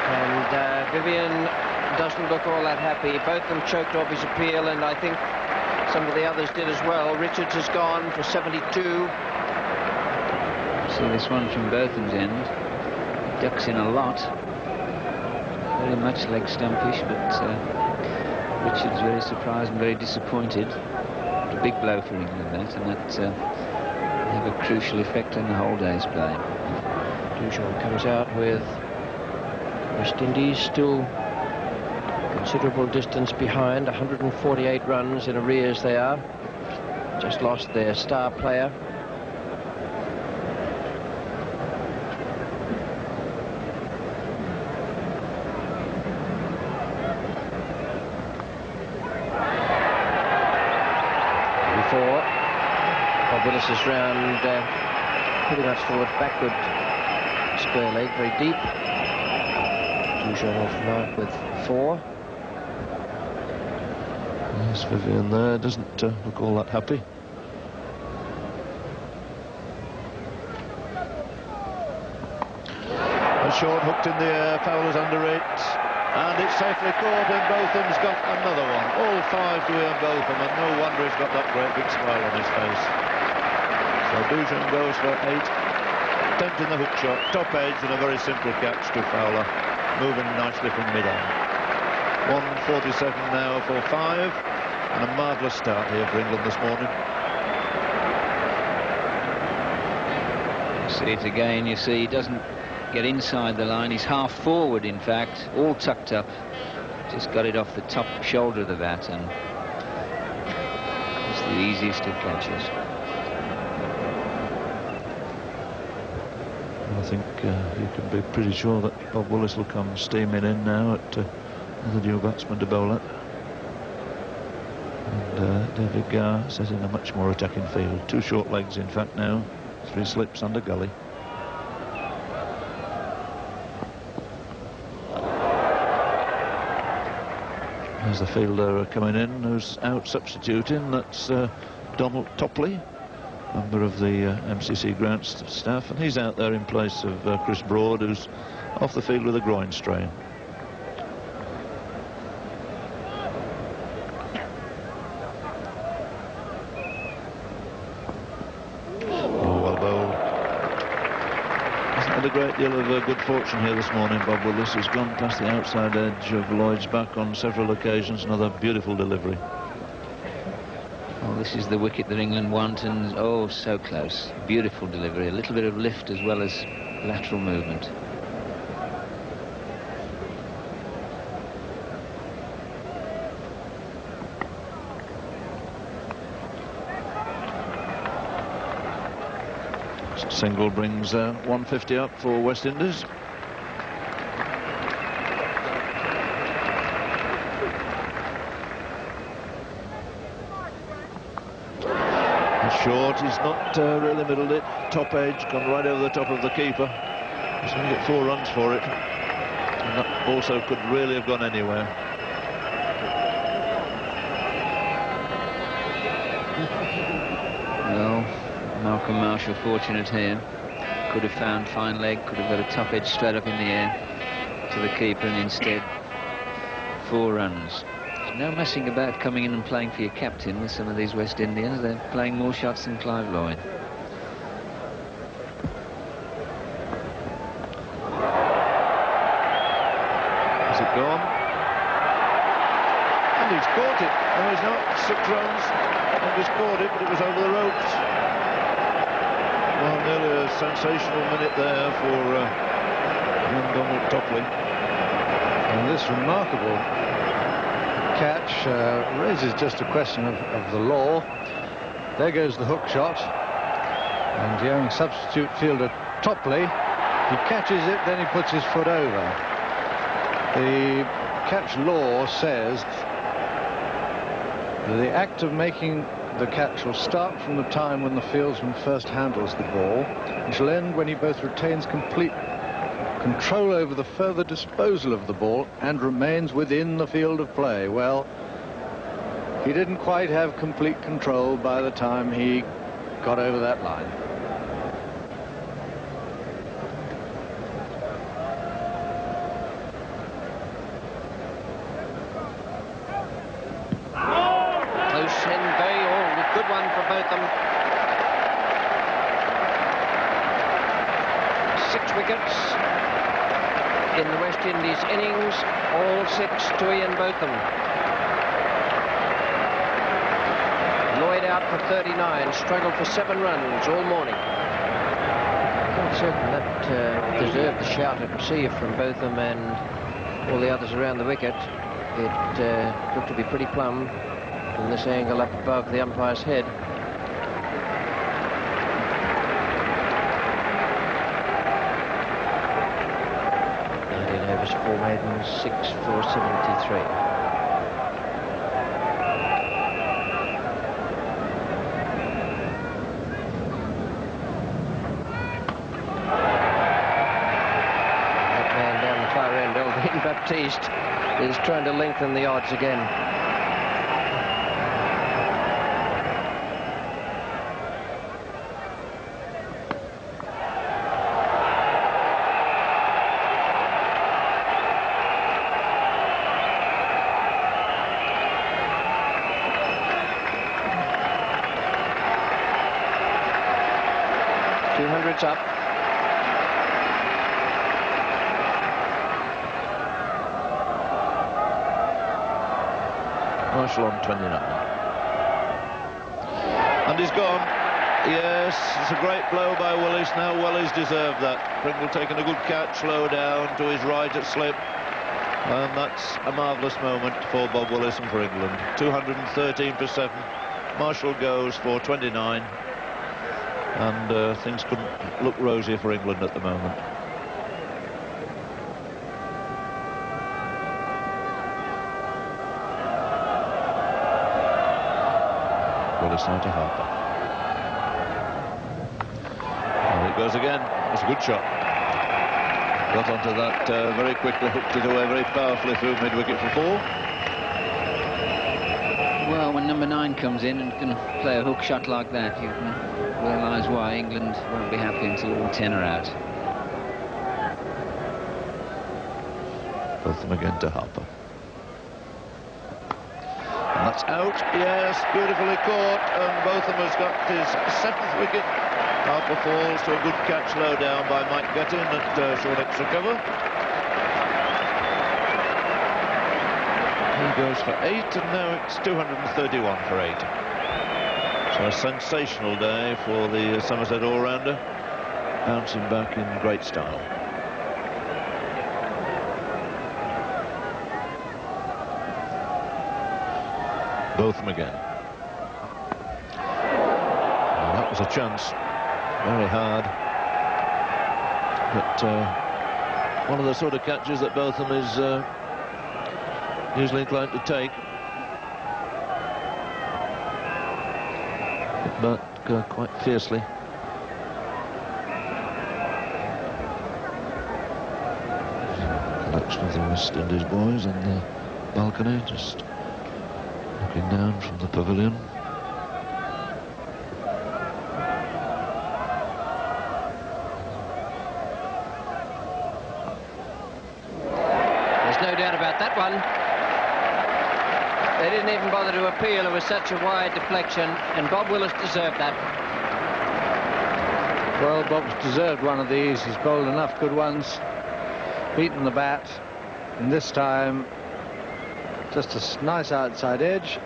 Speaker 1: And Vivian doesn't look all that happy. Both of them choked off his appeal, and I think some of the others did as well. Richards has gone for 72.
Speaker 2: See this one from Bertham's end. Ducks in a lot. Very much leg stumpish, but Richards very surprised and very disappointed. A big blow for England, that, and that have a crucial effect on the whole day's play.
Speaker 1: Dujon comes out with West Indies still considerable distance behind. 148 runs in arrears they are. Just lost their star player. Willis's round pretty much forward, backward, square leg, very deep. Dujon off the mark with 4.
Speaker 3: Yes, Vivian there doesn't look all that happy. A short hooked in the air, Fowler's under it, and it's safely caught, and Botham's got another one. All 5 to Ian Botham, and no wonder he's got that great big smile on his face. So Dujon goes for 8, attempting the hook shot, top edge, and a very simple catch to Fowler, moving nicely from mid-on. 1:47 now for 5, and a marvellous start here for England this morning.
Speaker 2: See it again, you see he doesn't get inside the line, he's half forward in fact, all tucked up, just got it off the top shoulder of the bat, and it's the easiest of catches.
Speaker 3: I think you can be pretty sure that Bob Willis will come steaming in now at the new batsman to bowl at. And David Garr set in a much more attacking field. 2 short legs in fact now, 3 slips under gully. There's the fielder coming in, who's out substituting. That's Donald Topley, member of the MCC ground staff, and he's out there in place of Chris Broad, who's off the field with a groin strain. A great deal of good fortune here this morning. Bob Willis has gone past the outside edge of Lloyd's back on several occasions. Another beautiful delivery.
Speaker 2: Well, this is the wicket that England want, and oh, so close. Beautiful delivery. A little bit of lift as well as lateral movement.
Speaker 3: Single brings 150 up for West Indies. Short, he's not really middled it. Top edge, gone right over the top of the keeper. He's going to get 4 runs for it. And that also could really have gone anywhere.
Speaker 2: Well, Malcolm Marshall fortunate here. Could have found fine leg, could have got a top edge straight up in the air to the keeper, and instead 4 runs. There's no messing about coming in and playing for your captain with some of these West Indians. They're playing more shots than Clive Lloyd.
Speaker 3: Has it gone? And he's caught it. No, he's not. 6 runs. And he's caught it, but it was over the ropes. Well, nearly a sensational minute there for young Donald Topley.
Speaker 4: And this remarkable catch raises just a question of the law. There goes the hook shot. And young substitute fielder Topley, he catches it, then he puts his foot over. The catch law says that the act of making the catch will start from the time when the fieldsman first handles the ball and shall end when he both retains complete control over the further disposal of the ball and remains within the field of play. Well, he didn't quite have complete control by the time he got over that line.
Speaker 1: Good one for both them. 6 wickets in the West Indies innings, all 6 to Ian Botham. Lloyd out for 39, struggled for 7 runs all morning. I'm certain that deserved the shout I could see from Botham and all the others around the wicket. It looked to be pretty plumb from this angle up above the umpire's head. Overs, 4 maidens, 6 for 73. That man down the far end, Elvin Baptiste, is trying to lengthen the odds again. Up.
Speaker 3: Marshall on 29. And he's gone. Yes, it's a great blow by Willis. Now Willis deserved that. Pringle taking a good catch, low down to his right at slip. And that's a marvellous moment for Bob Willis and for England. 213 for 7. Marshall goes for 29. And things couldn't look rosier for England at the moment. Willis now to Harper. And it goes again. It's a good shot. Got onto that very quickly, hooked it away very powerfully through mid-wicket for 4.
Speaker 2: Well, when number 9 comes in and can play a hook shot like that, you can realise why England won't be happy until all 10 are out.
Speaker 3: Both of them again to Harper. And that's out. Yes, beautifully caught. And Botham has got his 7th wicket. Harper falls to a good catch low down by Mike Guttin at short extra cover. He goes for 8, and now it's 231 for 8. So a sensational day for the Somerset all-rounder, bouncing back in great style. Botham again. Well, that was a chance. Very hard. But one of the sort of catches that Botham is usually inclined to take. But quite fiercely. Collection of the West Indies boys on the balcony, just looking down from the pavilion.
Speaker 1: There's no doubt about that one. They didn't even bother to appeal. It was such a wide deflection, and Bob Willis deserved that.
Speaker 4: Well, Bob's deserved one of these. He's bowled enough good ones, beaten the bat, and this time just a nice outside edge.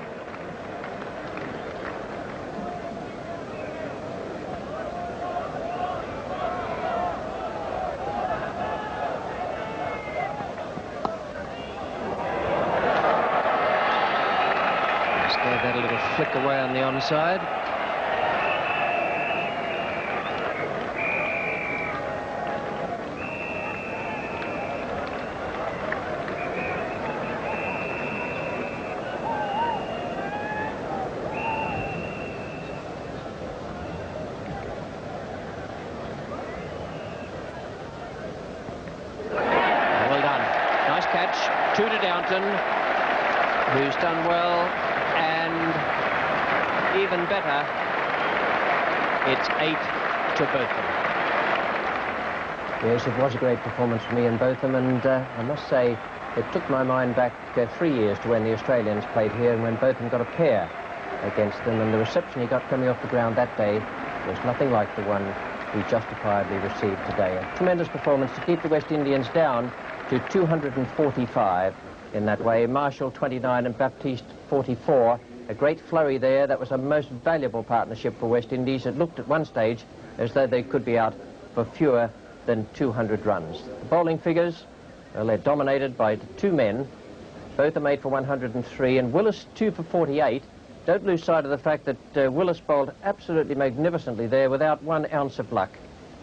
Speaker 1: That a little flick away on the onside. Well done. Nice catch. 2 to Downton, who's done well. And even better, it's 8 to Botham. Yes, it was a great performance from Ian Botham, and I must say it took my mind back 3 years to when the Australians played here and when Botham got a pair against them, and the reception he got coming off the ground that day was nothing like the one he justifiably received today. A tremendous performance to keep the West Indians down to 245 in that way. Marshall 29 and Baptiste 44. A great flurry there. That was a most valuable partnership for West Indies. It looked at one stage as though they could be out for fewer than 200 runs. The bowling figures, well, they're dominated by 2 men. Botham 8 for 103 and Willis 2 for 48. Don't lose sight of the fact that Willis bowled absolutely magnificently there without 1 ounce of luck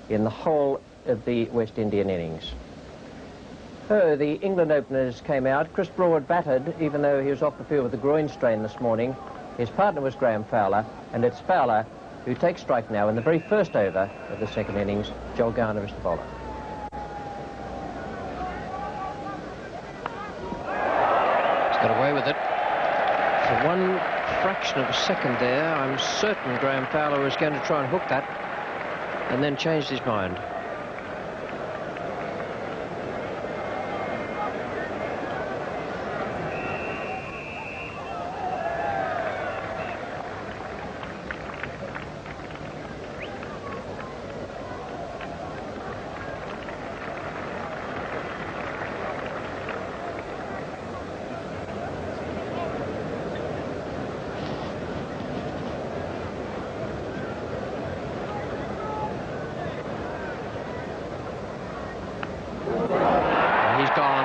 Speaker 1: in the whole of the West Indian innings. Oh, the England openers came out. Chris Broad batted, even though he was off the field with a groin strain this morning. His partner was Graham Fowler, and it's Fowler who takes strike now in the very first over of the second innings. Joel Garner is the bowler. He's got away with it. For 1 fraction of a second there, I'm certain Graham Fowler was going to try and hook that, and then changed his mind.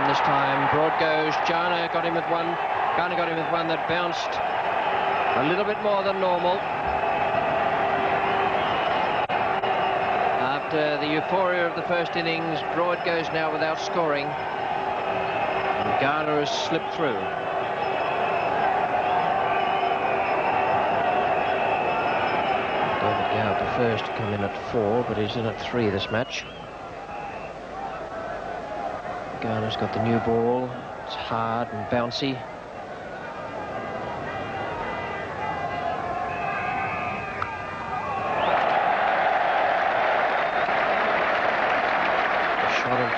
Speaker 1: This time, Broad goes. Garner got him with one. Garner got him with one that bounced a little bit more than normal. After the euphoria of the first innings, Broad goes now without scoring. And Garner has slipped through. David Gow, the first, to come in at 4, but he's in at 3 this match. Garner's got the new ball. It's hard and bouncy.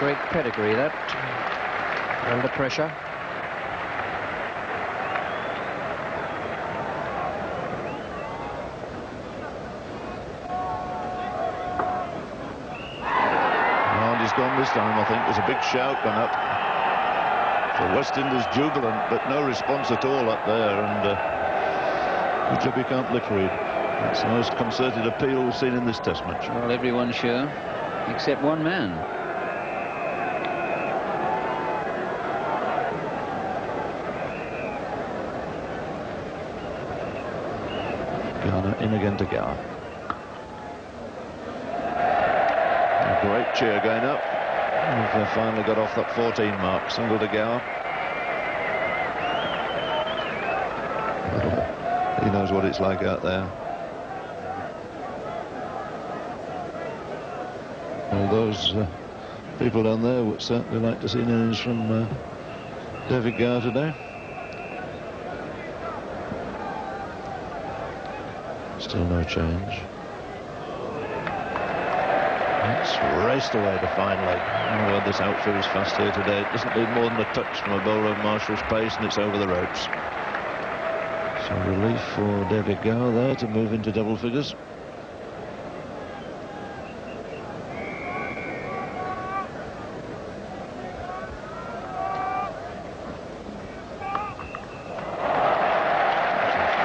Speaker 1: Great pedigree, that. Under pressure.
Speaker 3: And he's gone this time, I think. There's a big shout gone up. The West Indies jubilant, but no response at all up there, and good job you can't lip read. It's the most concerted appeal we've seen in this Test match.
Speaker 2: Well, everyone's sure, except one man.
Speaker 3: Garner in again to Gower. A great cheer going up. They finally got off that 14 mark. Single to Gower. He knows what it's like out there. All those people down there would certainly like to see an innings from David Gower today. Still no change. It's raced away to fine leg. Oh, well, this outfield is fast here today. It doesn't need more than a touch from a bowler of Marshall's pace, and it's over the ropes. So relief for David Gower there to move into double figures.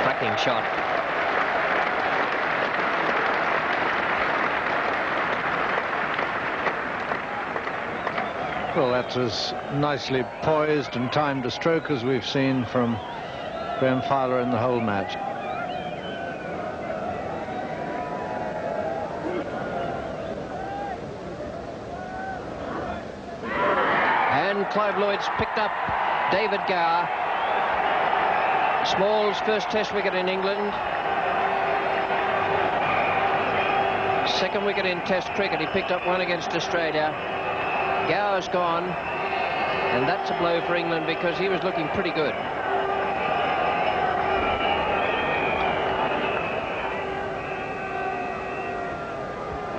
Speaker 1: Cracking shot.
Speaker 4: Well, that's as nicely poised and timed a stroke as we've seen from Graham Fowler in the whole match.
Speaker 1: And Clive Lloyd's picked up David Gower. Small's first Test wicket in England. Second wicket in Test cricket. He picked up one against Australia. Gower's gone, and that's a blow for England because he was looking pretty good.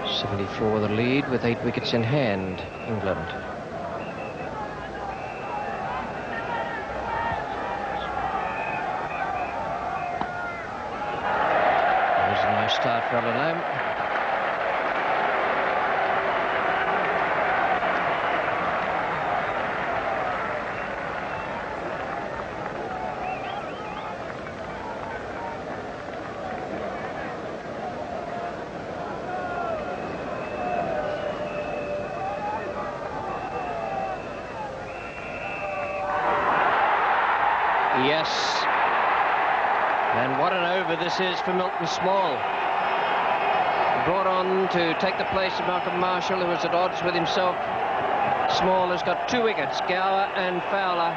Speaker 1: .74 the lead with 8 wickets in hand, England. There's a nice start for Alan Lamb. Yes, and what an over this is for Milton Small. Brought on to take the place of Malcolm Marshall, who was at odds with himself. Small has got 2 wickets, Gower and Fowler.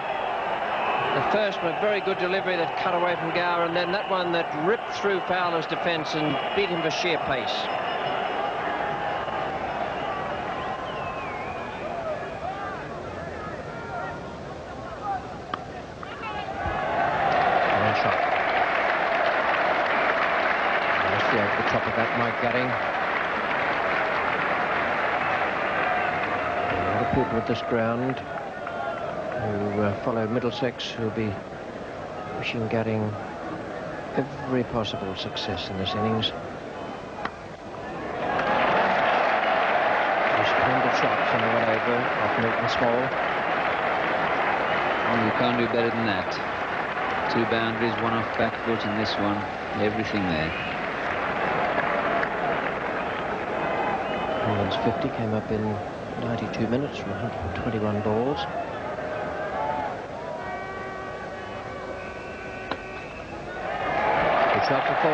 Speaker 1: The first one, a very good delivery that cut away from Gower, and then that one that ripped through Fowler's defence and beat him for sheer pace. The top of that, Mike Gatting. A lot of people at this ground who follow Middlesex who will be wishing Gatting every possible success in this innings. A splendid shot from the one over off Milton Small.
Speaker 2: Oh, you can't do better than that. 2 boundaries, one off back foot, and this one, everything there.
Speaker 1: England's 50 came up in 92 minutes from 121 balls. Good shot for 4.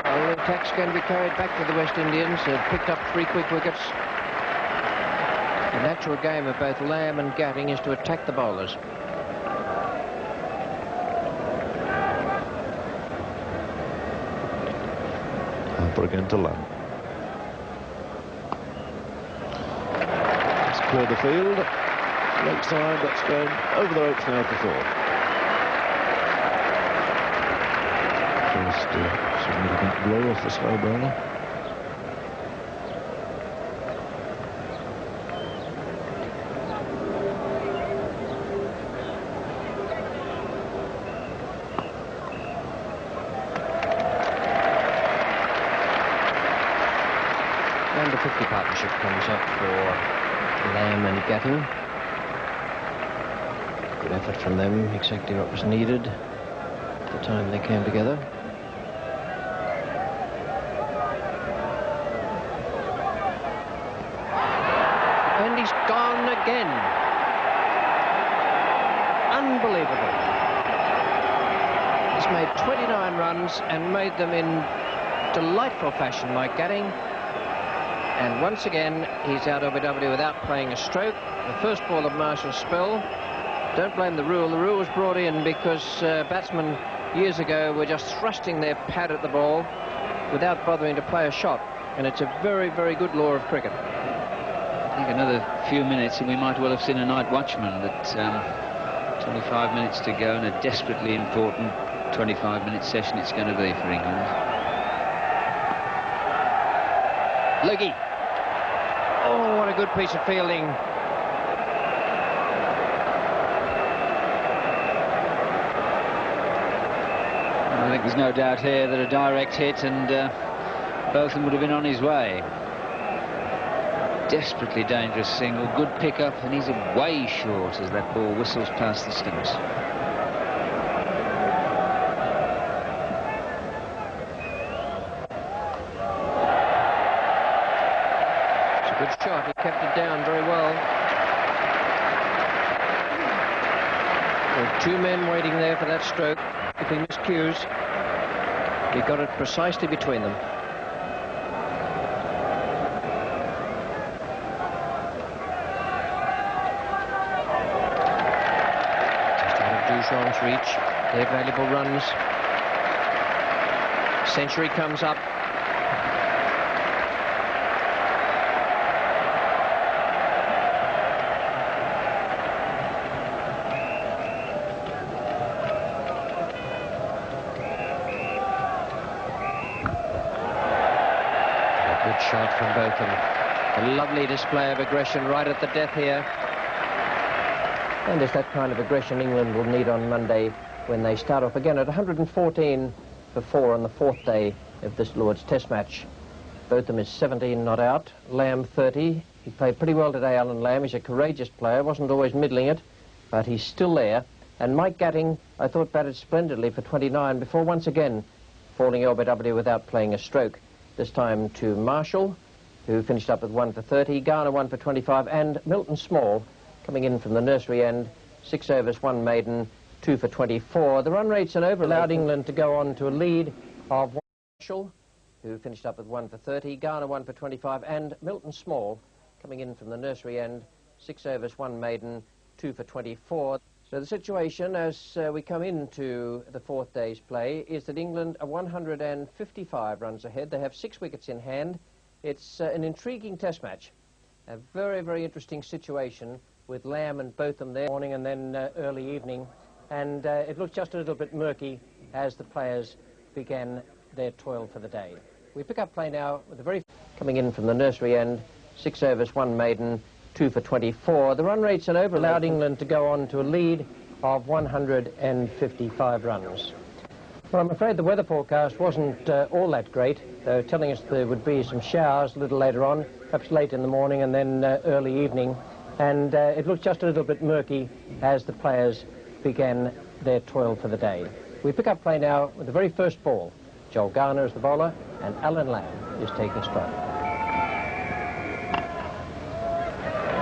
Speaker 1: Well, the attack's going to be carried back to the West Indians. They've picked up 3 quick wickets. The natural game of both Lamb and Gatting is to attack the bowlers.
Speaker 3: Again to Lamb. It's cleared the field. Leg side, that's going over the ropes now for 4. First significant blow off the slow bowler.
Speaker 1: under 50 partnership comes up for Lamb and Gatting. Good effort from them, exactly what was needed at the time they came together. And he's gone again. Unbelievable. He's made 29 runs and made them in delightful fashion, Mike Gatting. And once again, he's out OBW without playing a stroke. The first ball of Marshall's spell. Don't blame the rule. The rule was brought in because batsmen years ago were just thrusting their pad at the ball without bothering to play a shot. And it's a very, very good law of cricket.
Speaker 2: I think another few minutes and we might well have seen a night watchman. But 25 minutes to go and a desperately important 25-minute session it's going to be for England.
Speaker 1: Leggy. Oh, what a good piece of fielding.
Speaker 2: I think there's no doubt here that a direct hit and Botham would have been on his way. Desperately dangerous single, good pickup, and he's way short as that ball whistles past the stumps.
Speaker 1: It's a good shot. He kept it down very well. There were two men waiting there for that stroke. If he miscues, he got it precisely between them. Duchamps reach, their valuable runs. Century comes up. Good shot from Botham. A lovely display of aggression right at the death here. And it's that kind of aggression England will need on Monday when they start off again at 114 for 4 on the 4th day of this Lord's Test match. Botham is 17 not out, Lamb 30. He played pretty well today, Alan Lamb. He's a courageous player, wasn't always middling it, but he's still there. And Mike Gatting, I thought, batted splendidly for 29 before once again falling LBW without playing a stroke. This time to Marshall, who finished up with 1 for 30, Garner 1 for 25, and Milton Small coming in from the nursery end, 6 overs, 1 maiden, 2 for 24. The run rates and over allowed England to go on to a lead of Marshall, who finished up with 1 for 30, Garner 1 for 25, and Milton Small coming in from the nursery end, 6 overs, 1 maiden, 2 for 24. So the situation as we come into the 4th day's play is that England are 155 runs ahead. They have 6 wickets in hand. It's an intriguing test match. A very, very interesting situation with Lamb and Botham there morning and then early evening. And it looked just a little bit murky as the players began their toil for the day. We pick up play now with the very coming in from the nursery end, 6 overs, 1 maiden, 2 for 24. The run rates and over allowed England to go on to a lead of 155 runs. Well, I'm afraid the weather forecast wasn't all that great. They were telling us there would be some showers a little later on, perhaps late in the morning and then early evening. And it looked just a little bit murky as the players began their toil for the day. We pick up play now with the very first ball. Joel Garner is the bowler and Alan Lamb is taking strike.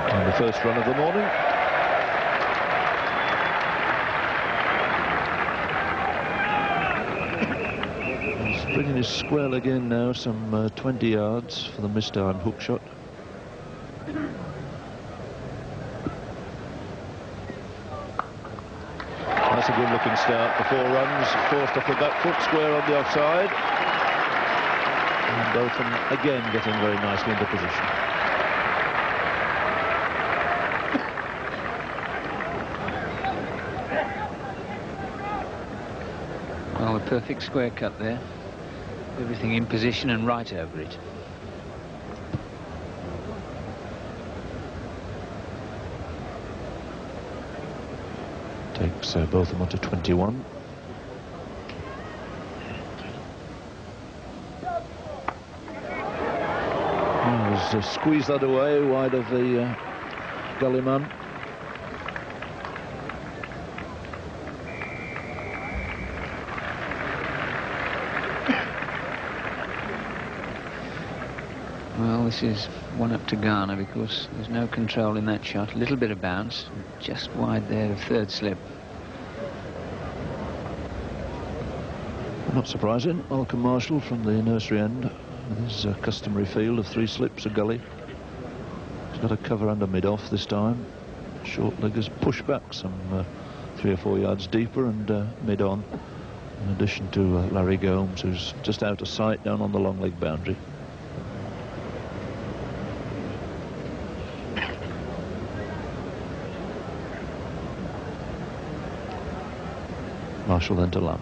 Speaker 3: And the first run of the morning. He's bringing his square leg in now, some 20 yards for the missed iron hook shot. That's a good looking start. The 4 runs, forced off the back foot, square on the offside. And Botham again getting very nicely into position.
Speaker 2: Well, a perfect square cut there. Everything in position and right over it.
Speaker 3: Takes Botham on to 21. He's squeezed that away wide of the gully man.
Speaker 2: Well, this is one up to Ghana because there's no control in that shot. A little bit of bounce, just wide there of third slip.
Speaker 3: Not surprising. Malcolm Marshall from the nursery end with his customary field of 3 slips, a gully. He's got a cover under mid-off this time. Short leggers push back some 3 or 4 yards deeper and mid-on, in addition to Larry Gomes, who's just out of sight down on the long leg boundary. Marshall then to Lamb.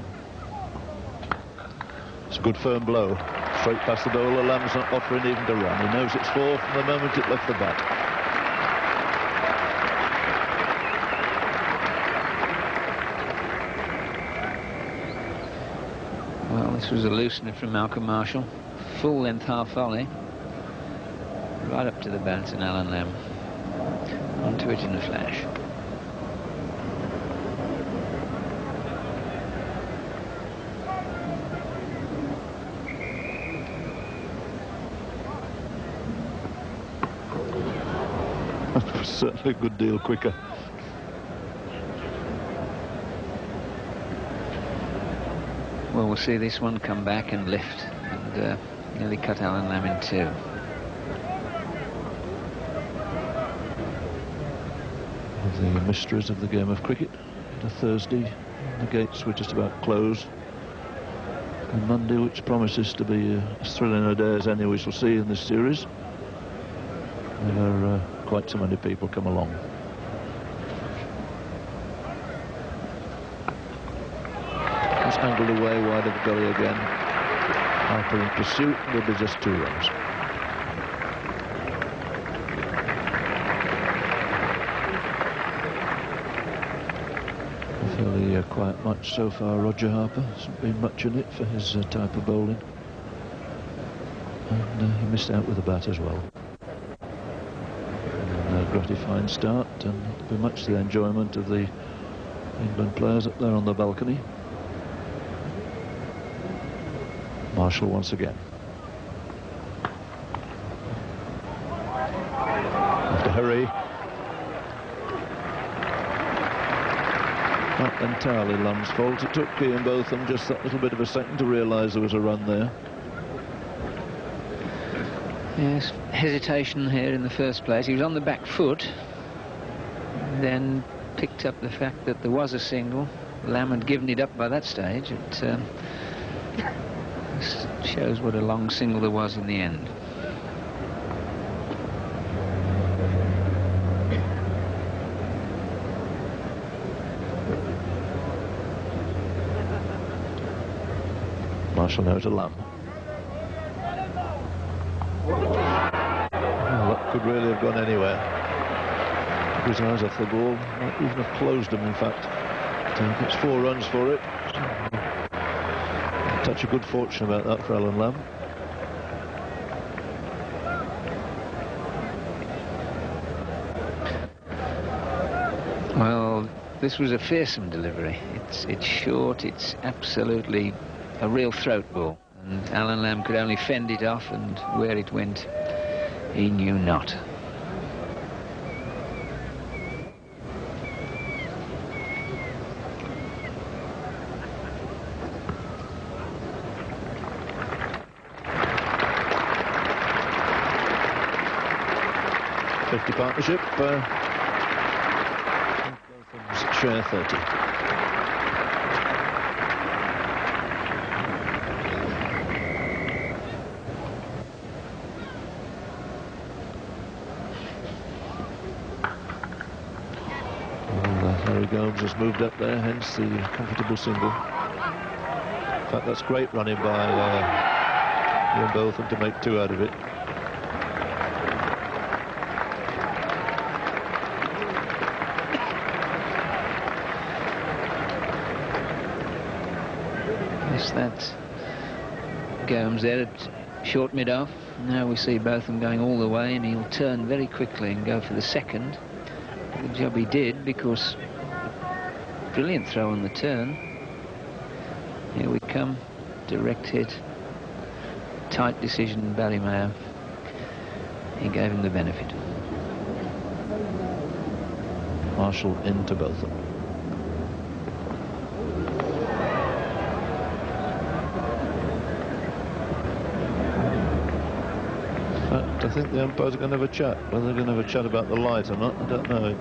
Speaker 3: It's a good firm blow. Straight past the bowler. Lamb's not offering even to run. He knows it's 4 from the moment it left the bat.
Speaker 2: Well, this was a loosener from Malcolm Marshall. Full length half volley. Right up to the bat and Alan Lamb. Onto it in a flash.
Speaker 3: Certainly a good deal quicker.
Speaker 2: Well, we'll see this one come back and lift and nearly cut Alan Lamb in 2.
Speaker 3: Of the mysteries of the game of cricket. The Thursday, the gates were just about closed. And Monday, which promises to be as thrilling a day as any we shall see in this series. There are quite so many people come along. It's angled away wide of the gully again. Harper in pursuit, there'll be just 2 runs. A fairly quiet match so far. Roger Harper hasn't been much in it for his type of bowling. And he missed out with the bat as well. Gratifying start, and it'll be much to the enjoyment of the England players up there on the balcony. Marshall once again. Have to hurry. Not entirely Lamb's fault. It took Ian Botham just that little bit of a second to realise there was a run there.
Speaker 2: Yes, hesitation here in the first place. He was on the back foot, then picked up the fact that there was a single. Lamb had given it up by that stage. It shows what a long single there was in the end.
Speaker 3: Marshall now to Lamb. Could really have gone anywhere. Took his eyes off the ball. Might even have closed them, in fact. It's 4 runs for it. A touch of good fortune about that for Alan Lamb.
Speaker 2: Well, this was a fearsome delivery. It's short. It's absolutely a real throat ball. And Alan Lamb could only fend it off, and where it went, he knew not.
Speaker 3: Partnership. Share 30. Harry Gomes has moved up there, hence the comfortable single. In fact, that's great running by Ian Botham to make 2 out of it.
Speaker 2: Yes, that's Gomes there. It short mid-off. Now we see Botham going all the way, and he'll turn very quickly and go for the second. Good job he did, because brilliant throw on the turn. Here we come, direct hit, tight decision, Barrymore. He gave him the benefit.
Speaker 3: Marshall into Botham. I think the umpires are going to have a chat. Whether they're going to have a chat about the light or not, I don't know.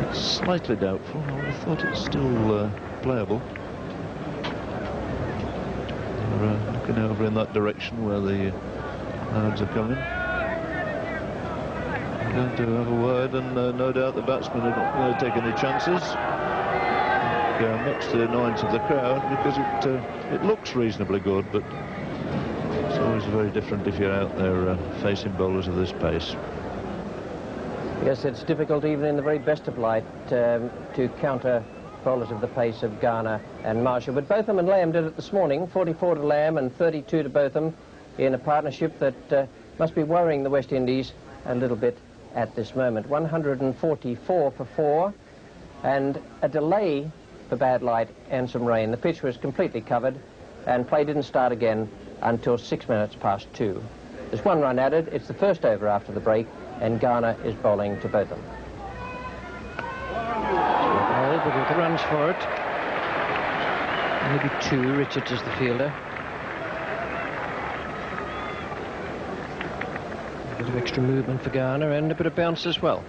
Speaker 3: It's slightly doubtful. I would have thought it's still playable. They're looking over in that direction where the clouds are coming. I'm going to have a word, and no doubt the batsmen are not going to take any chances. Much to the annoyance of the crowd, because it looks reasonably good, but it's always very different if you're out there facing bowlers of this pace.
Speaker 1: Yes, it's difficult even in the very best of light to counter bowlers of the pace of Garner and Marshall. But Botham and Lamb did it this morning, 44 to Lamb and 32 to Botham, in a partnership that must be worrying the West Indies a little bit at this moment. 144 for 4, and a delay for bad light and some rain. The pitch was completely covered, and play didn't start again until 6 minutes past 2. There's 1 run added. It's the first over after the break, and Garner is bowling to Botham. Well, but with the runs for it, maybe 2. Richards is the fielder. A bit of extra movement for Garner, and a bit of bounce as well.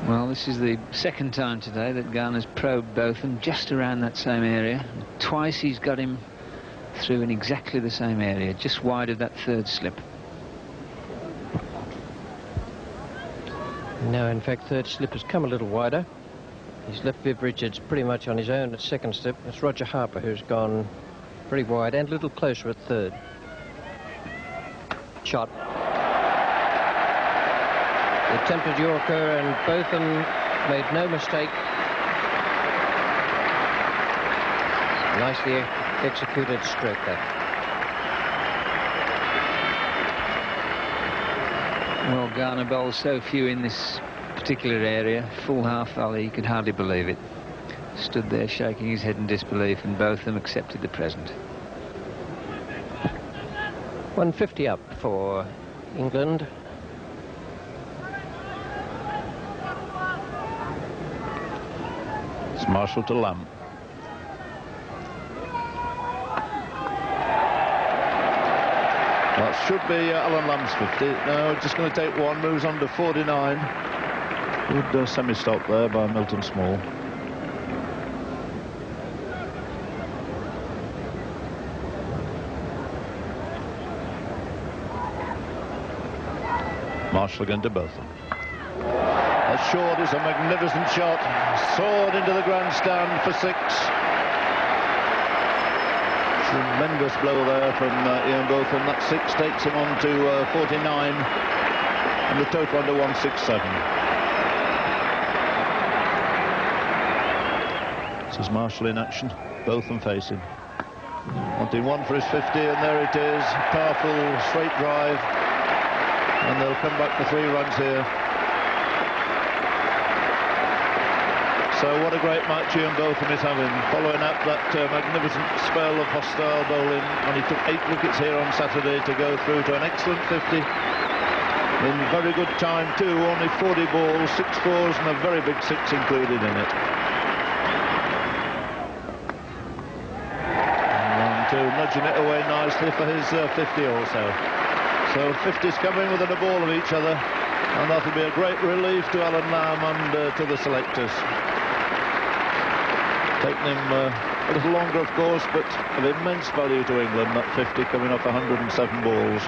Speaker 2: Well, this is the second time today that Garner's probed Botham just around that same area. Twice he's got him through in exactly the same area, just wide of that third slip.
Speaker 1: No, in fact, third slip has come a little wider. He's left Viv Richards pretty much on his own at second slip. It's Roger Harper who's gone very wide and a little closer at third. Shot. The attempted Yorker, and Botham made no mistake. Nicely executed stroke that.
Speaker 2: Well, Garner bowled so few in this particular area, full half volley, he could hardly believe it. Stood there shaking his head in disbelief, and Botham accepted the present.
Speaker 1: 150 up for England.
Speaker 3: It's Marshall to Lamb. That should be Alan Lamb's 50. No, just going to take 1, moves on to 49. Good semi-stop there by Milton Small. Marshall again to Botham. A short is a magnificent shot. Soared into the grandstand for 6. Tremendous blow there from Ian Botham. That 6 takes him on to 49, and the total under 167. This is Marshall in action, Botham facing. Wanting 1 for his 50, and there it is. Powerful straight drive, and they'll come back for 3 runs here. So what a great match Ian Botham is having, following up that magnificent spell of hostile bowling, and he took 8 wickets here on Saturday to go through to an excellent 50 in very good time too. Only 40 balls, 6 fours and a very big 6 included in it. And 1, 2, nudging it away nicely for his 50 also. So 50's coming within a ball of each other, and that'll be a great relief to Alan Lamb and to the selectors. Taking him a little longer, of course, but of immense value to England, that 50 coming off 107 balls.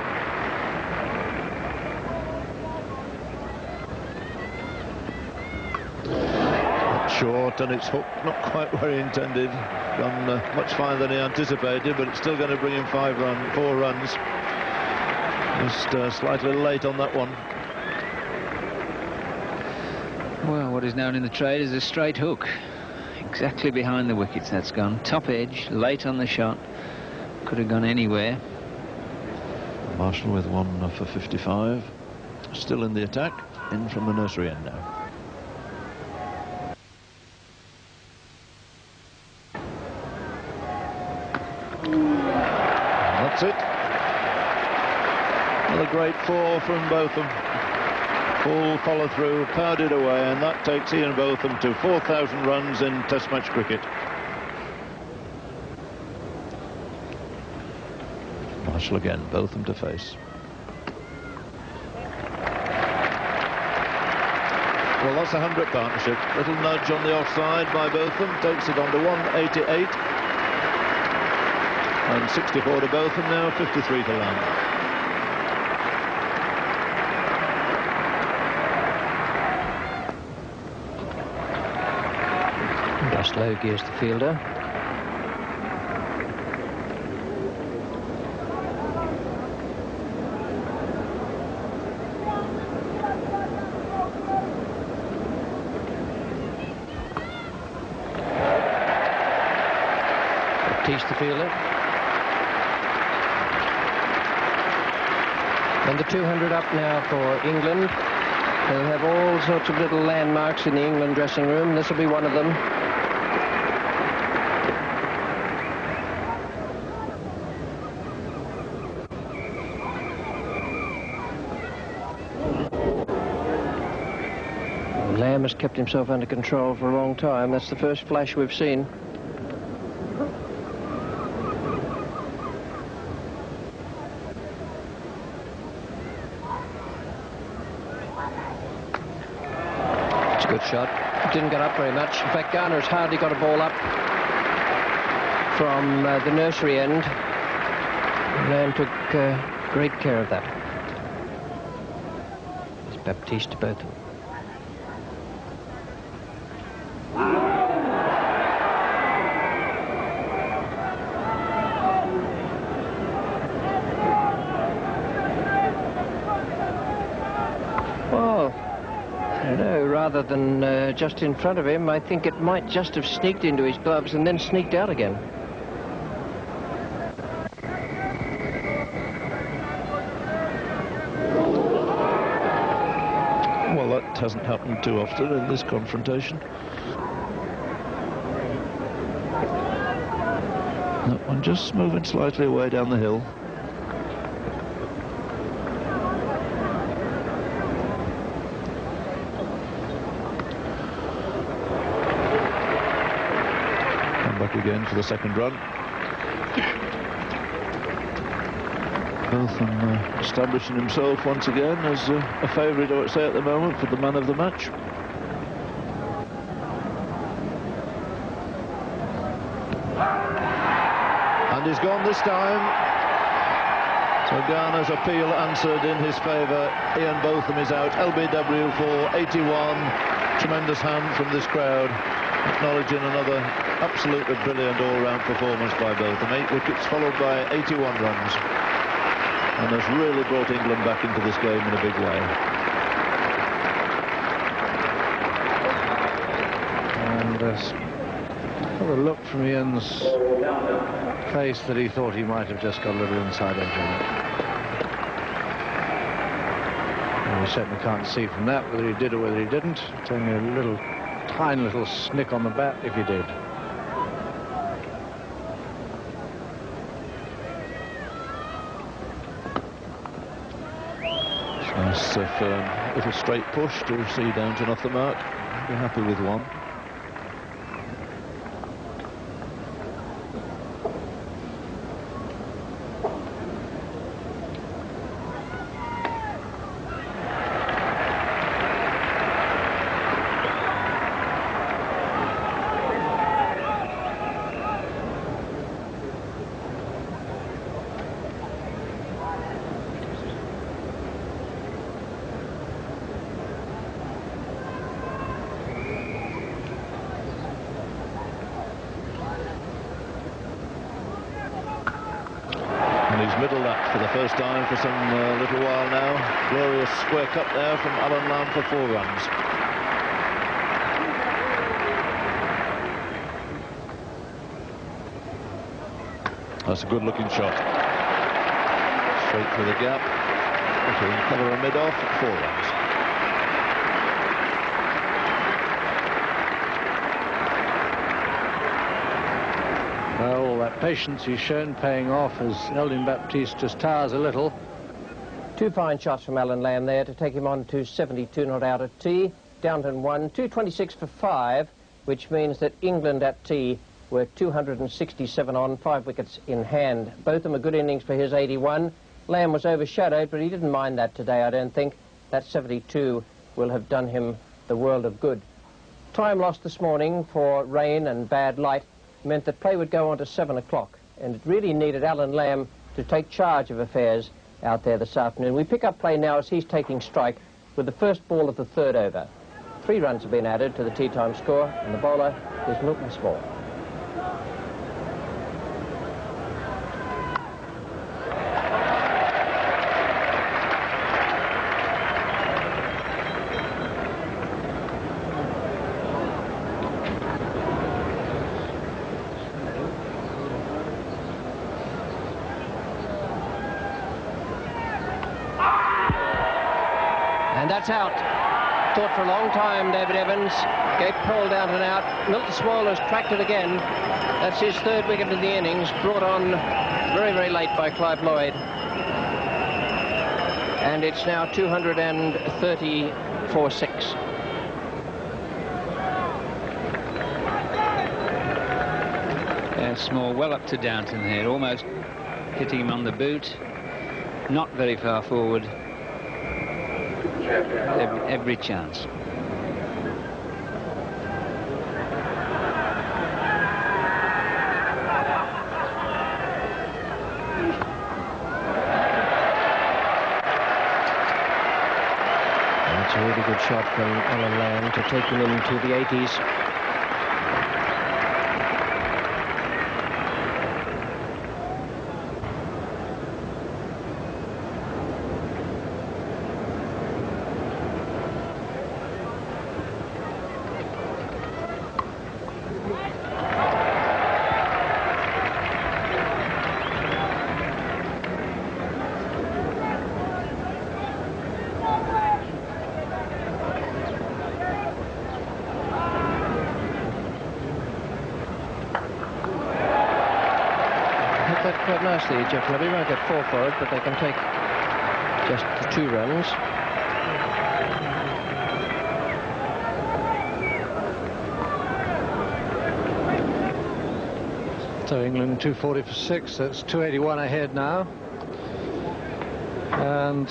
Speaker 3: Short, and it's hooked, not quite where he intended. Gone much finer than he anticipated, but it's still going to bring him 4 runs. Just slightly late on that one.
Speaker 2: Well, what is known in the trade as a straight hook. exactly behind the wickets that's gone. Top edge, late on the shot. Could have gone anywhere.
Speaker 3: Marshall with one for 55. Still in the attack, in from the nursery end now. And that's it. Another great four from Botham. Full follow through, powered away, and that takes Ian Botham to 4,000 runs in Test match cricket. Marshall again, Botham to face. Well, that's a 100 partnership. Little nudge on the offside by Botham, takes it on to 188. And 64 to Botham now, 53 to land.
Speaker 1: Slow gears the fielder. Teach the fielder. And the 200 up now for England. They'll have all sorts of little landmarks in the England dressing room. This will be one of them. Lamb has kept himself under control for a long time. That's the first flash we've seen. It's a good shot. Didn't get up very much. In fact, Garner's hardly got a ball up from the nursery end. Lamb took great care of that. It's Baptiste to Botham. Rather than just in front of him, I think it might just have sneaked into his gloves and then sneaked out again.
Speaker 3: Well, that hasn't happened too often in this confrontation. That one just moving slightly away down the hill. Again for the second run. Botham establishing himself once again as a favourite, I would say, at the moment for the man of the match. And he's gone this time. So Garner's appeal answered in his favour. Ian Botham is out. LBW for 81. Tremendous hand from this crowd, acknowledging another absolutely brilliant all-round performance by Botham. 8 wickets followed by 81 runs, and has really brought England back into this game in a big way.
Speaker 4: And got a look from Ian's face that he thought he might have just got a little inside edge on it. And we certainly can't see from that whether he did or whether he didn't. It's only a little, tiny little snick on the bat if he did.
Speaker 3: Nice firm little straight push to see Downton off the mark. Be happy with one. Middle that for the first time for some little while now. Glorious square cut there from Alan Lamb for 4 runs. That's a good-looking shot. Straight through the gap. So we can cover a mid-off at 4 runs.
Speaker 4: Well, that patience he's shown paying off as Eldin Baptiste just tires a little.
Speaker 1: 2 fine shots from Alan Lamb there to take him on to 72 not out at tee. Downton won 226 for 5, which means that England at tee were 267 on, 5 wickets in hand. Both of them are good innings for his 81. Lamb was overshadowed, but he didn't mind that today, I don't think. That 72 will have done him the world of good. Time lost this morning for rain and bad light meant that play would go on to 7 o'clock, and it really needed Alan Lamb to take charge of affairs out there this afternoon. We pick up play now as he's taking strike with the first ball of the 3rd over. 3 runs have been added to the tea time score, and the bowler is Milton Small. And that's out. Thought for a long time, David Evans. Gave Pearl down and out. Milton Small has tracked it again. That's his 3rd wicket of the innings, brought on very, very late by Clive Lloyd. And it's now 230 for 6.
Speaker 2: Small well up to Downton here, almost hitting him on the boot. Not very far forward. Every chance.
Speaker 1: That's a really good shot from Alan Lamb to take him into the 80s. Quite nicely, Jeff Levy. Won't get 4 for it, but they can take just the 2 runs.
Speaker 4: So England 240 for 6. That's 281 ahead now. And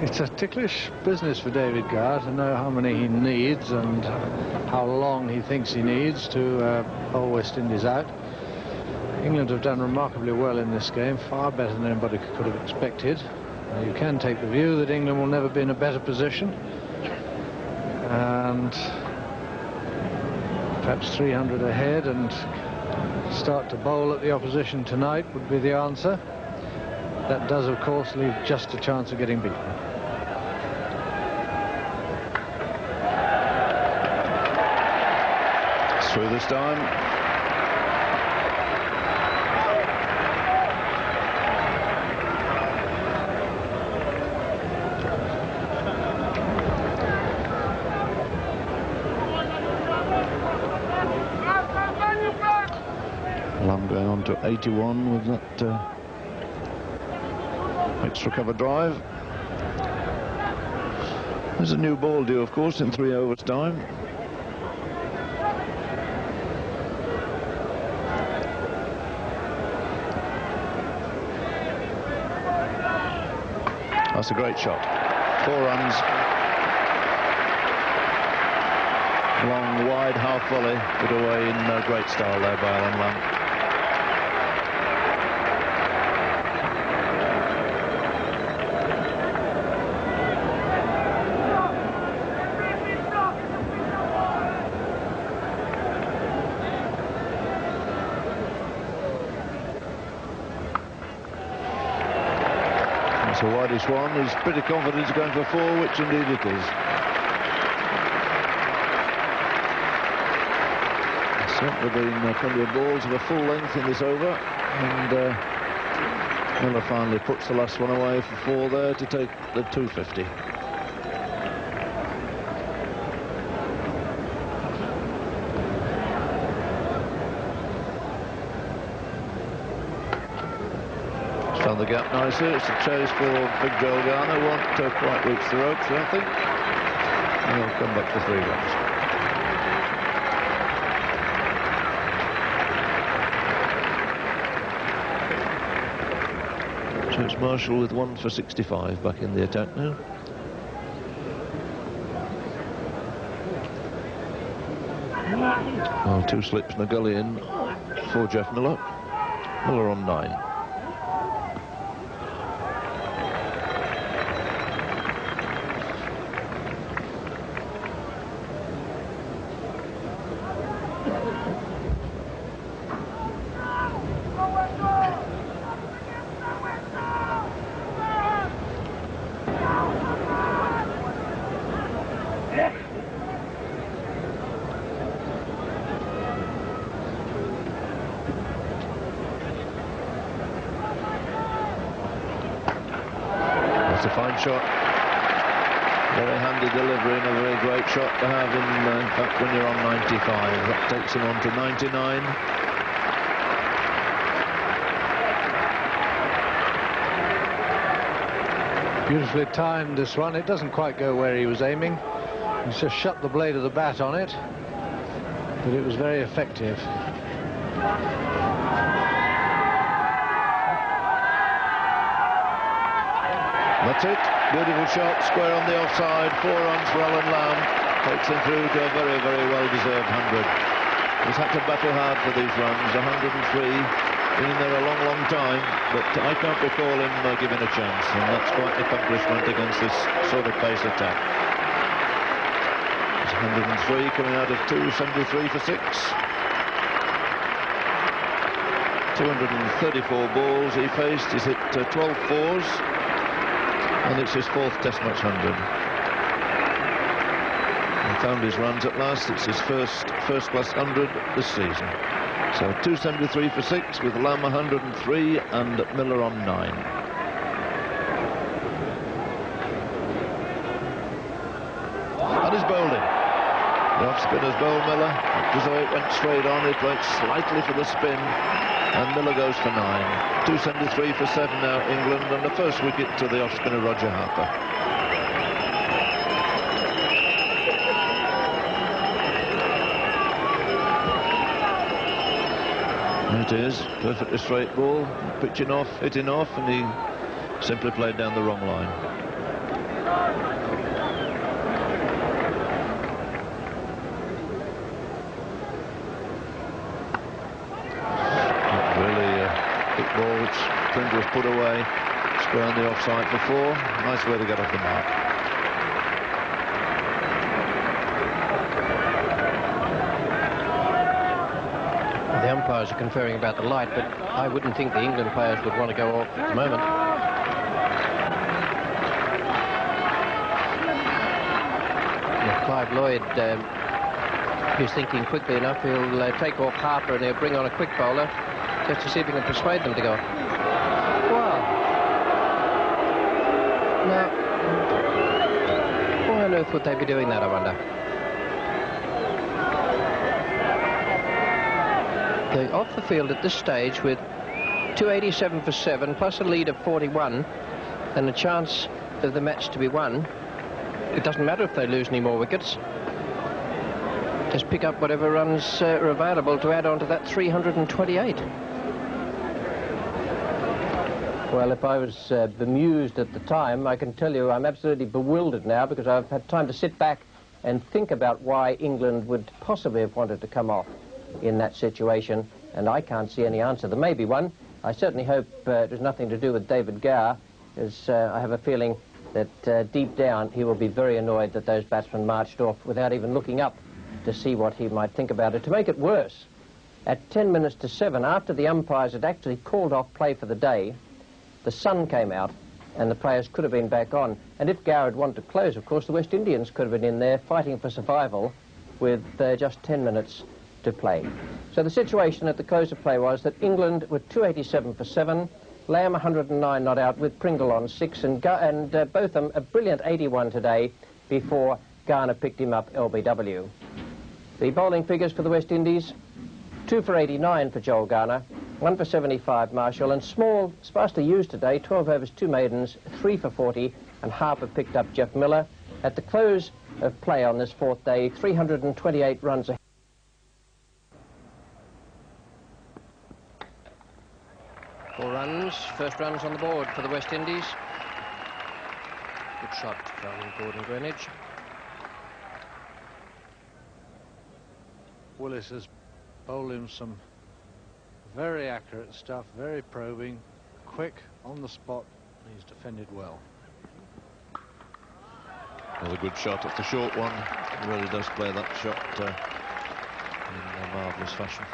Speaker 4: it's a ticklish business for David Gower to know how many he needs and how long he thinks he needs to bowl West Indies out. England have done remarkably well in this game, far better than anybody could have expected. You can take the view that England will never be in a better position, and perhaps 300 ahead and start to bowl at the opposition tonight would be the answer. That does, of course, leave just a chance of getting beaten.
Speaker 3: Through this time. Lamb going on to 81 with that extra cover drive. There's a new ball due, of course, in 3 overs time. That's a great shot. 4 runs. Long, wide half volley, put away in great style there by Alan Lamb. It's a wideish one. He's pretty confident he's going for 4, which indeed it is. There have been plenty of balls of a full length in this over, and Miller finally puts the last one away for 4 there to take the 250. Found the gap nicely. It's a chase for Big Joel Garner. Won't quite reach the ropes, I think. And he'll come back for 3 runs. So it's Marshall with 1 for 65 back in the attack now. Well, 2 slips and a gully in for Jeff Miller. Miller on 9. That's a fine shot. Very handy delivery and a very great shot to have in fact, when you're on 95. That takes him on to 99.
Speaker 4: Beautifully timed, this one. It doesn't quite go where he was aiming. He's just shut the blade of the bat on it, but it was very effective.
Speaker 3: That's it. Beautiful shot, square on the offside. 4 runs for Alan Lamb. Takes him through to a very, very well-deserved 100. He's had to battle hard for these runs. 103. Been in there a long, long time, but I can't recall him giving a chance, and that's quite an accomplishment against this sort of pace attack. It's 103 coming out of 273 for 6. 234 balls he faced. He's hit 12 fours, and it's his 4th Test match 100. He found his runs at last. It's his first-class 100 this season. So 273 for 6 with Lamb 103 and Miller on 9. And he's bowled in. The off-spinner's bowled Miller. As though it went straight on, it went slightly for the spin, and Miller goes for 9. 273 for 7 now, England, and the first wicket to the off-spinner Roger Harper. It is, perfectly straight ball, pitching off, hitting off, and he simply played down the wrong line. Not really a big ball which Pringle has put away, square on the offside for 4. Nice way to get off the mark.
Speaker 1: The umpires are conferring about the light, but I wouldn't think the England players would want to go off at the moment. If Clive Lloyd is thinking quickly enough, he'll take off Harper and he'll bring on a quick bowler just to see if he can persuade them to go. Wow. Now, why on earth would they be doing that, I wonder? They're off the field at this stage with 287 for 7, plus a lead of 41, and a chance of the match to be won. It doesn't matter if they lose any more wickets. Just pick up whatever runs are available to add on to that 328. Well, if I was bemused at the time, I can tell you I'm absolutely bewildered now, because I've had time to sit back and think about why England would possibly have wanted to come off in that situation, and I can't see any answer. There may be one. I certainly hope it has nothing to do with David Gower, as I have a feeling that deep down he will be very annoyed that those batsmen marched off without even looking up to see what he might think about it. To make it worse, at 10 minutes to 7, after the umpires had actually called off play for the day, the sun came out and the players could have been back on. And if Gower had wanted to close, of course, the West Indians could have been in there fighting for survival with just 10 minutes to play. So the situation at the close of play was that England were 287 for 7, Lamb 109 not out with Pringle on 6, and Botham a brilliant 81 today before Garner picked him up LBW. The bowling figures for the West Indies: 2 for 89 for Joel Garner, 1 for 75 Marshall, and Small, sparsely used today, 12 overs, 2 maidens, 3 for 40, and Harper picked up Jeff Miller. At the close of play on this fourth day, 328 runs ahead. 4 runs, first runs on the board for the West Indies. Good shot from Gordon Greenidge.
Speaker 4: Willis has bowled him some very accurate stuff, very probing, quick, on the spot. He's defended well.
Speaker 3: Another good shot off the short one. He really does play that shot in a marvellous fashion.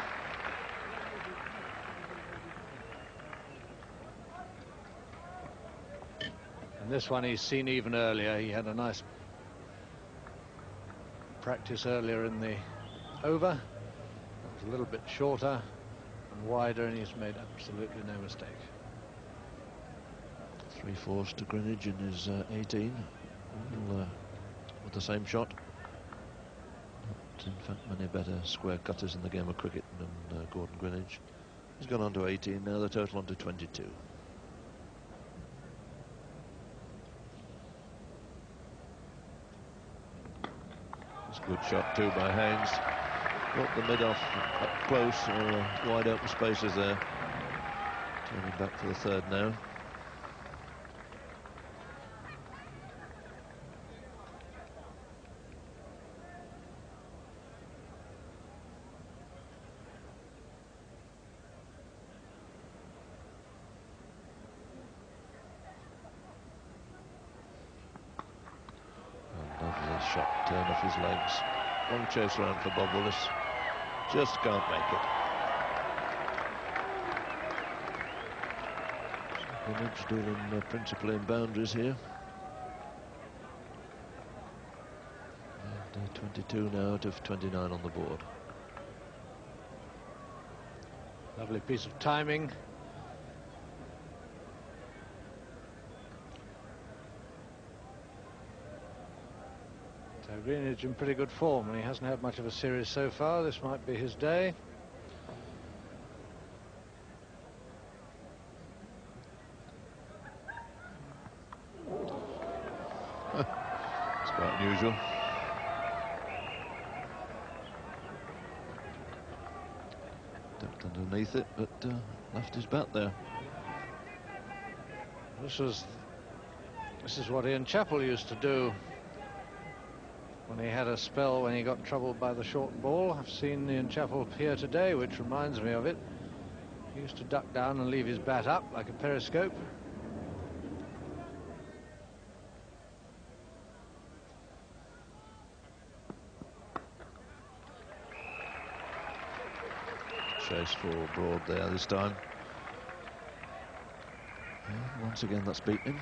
Speaker 4: And this one he's seen even earlier. He had a nice practice earlier in the over. It was a little bit shorter and wider, and he's made absolutely no mistake.
Speaker 3: 3-4 to Greenidge in his 18. With the same shot. Not, in fact, many better square cutters in the game of cricket than Gordon Greenidge. He's gone on to 18 now, the total on to 22. It's a good shot too by Haynes. Got the mid off up close, wide open spaces there. Turning back for the third now. Shot turn off his legs. Long chase around for Bob Willis. Just can't make it. Greenidge dealing principally in boundaries here. And 22 now out of 29 on the board.
Speaker 4: Lovely piece of timing. So Greenidge in pretty good form, and he hasn't had much of a series so far. This might be his day.
Speaker 3: It's quite unusual. Ducked underneath it, but left his bat there.
Speaker 4: This is what Ian Chappell used to do when he had a spell when he got troubled by the short ball. I've seen Ian Chappell here today, which reminds me of it. He used to duck down and leave his bat up like a periscope.
Speaker 3: Chase for Broad there this time. And once again that's beaten him.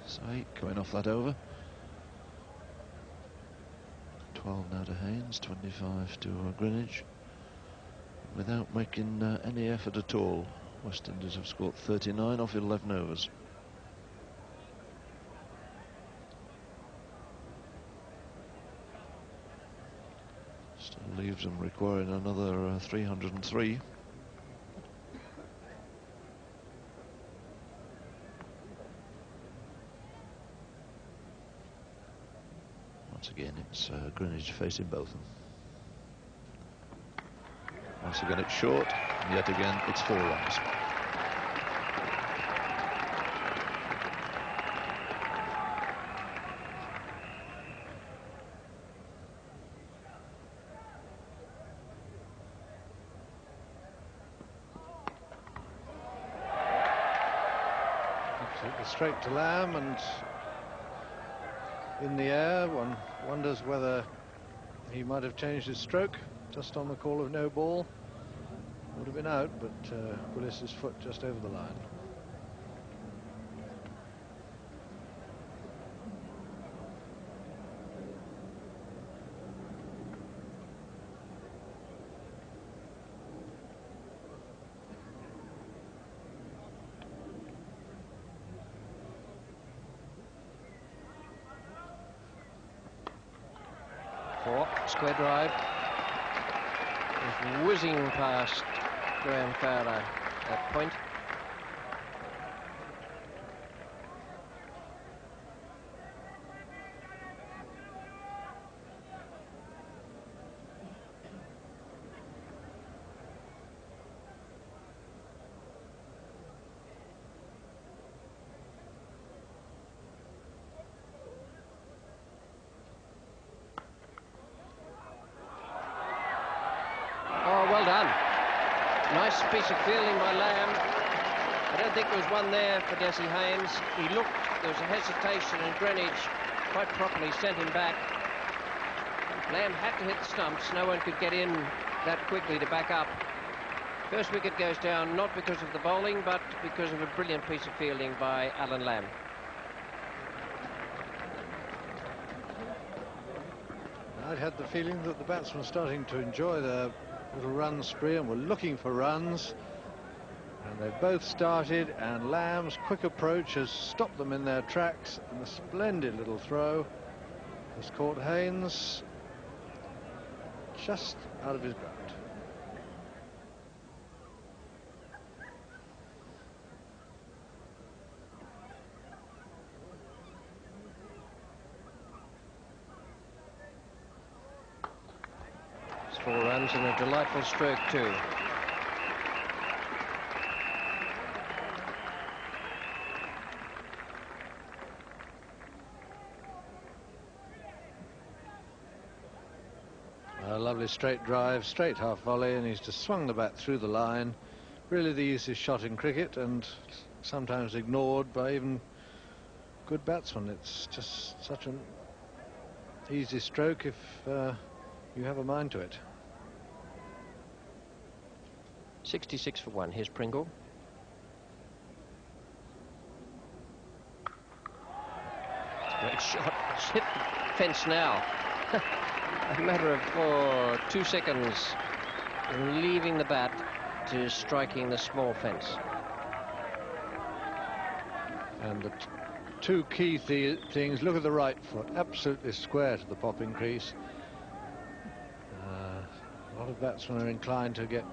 Speaker 3: So 8 coming off that over. 12 now to Haynes, 25 to Greenidge. Without making any effort at all, West Indies have scored 39 off 11 overs. Still leaves them requiring another 303. Once again, it's Greenidge facing both of them. Once again, it's short, and yet again, it's 4 runs.
Speaker 4: Absolutely straight to Lamb, and in the air. One wonders whether he might have changed his stroke just on the call of no ball. Would have been out, but Willis's foot just over the line.
Speaker 1: Square drive. Just whizzing past Graham Fowler at point. Well done. Nice piece of fielding by Lamb. I don't think there was one there for Desi Haynes. He looked, there was a hesitation, and Greenwich quite properly sent him back. Lamb had to hit the stumps. No one could get in that quickly to back up. First wicket goes down not because of the bowling, but because of a brilliant piece of fielding by Alan Lamb.
Speaker 4: I'd had the feeling that the batsmen were starting to enjoy their little run spree and were looking for runs, and they both started, and Lamb's quick approach has stopped them in their tracks, and a splendid little throw has caught Haynes just out of his ground.
Speaker 1: It's 4 runs and a delightful stroke too.
Speaker 4: A lovely straight drive, straight half volley, and he's just swung the bat through the line. Really the easiest shot in cricket, and sometimes ignored by even good batsmen. It's just such an easy stroke if you have a mind to it.
Speaker 1: 66 for 1. Here's Pringle. Great shot. It's hit the fence now. A matter of 2 seconds from leaving the bat to striking the small fence.
Speaker 4: And the two key things, look at the right foot, absolutely square to the popping crease. A lot of batsmen are inclined to get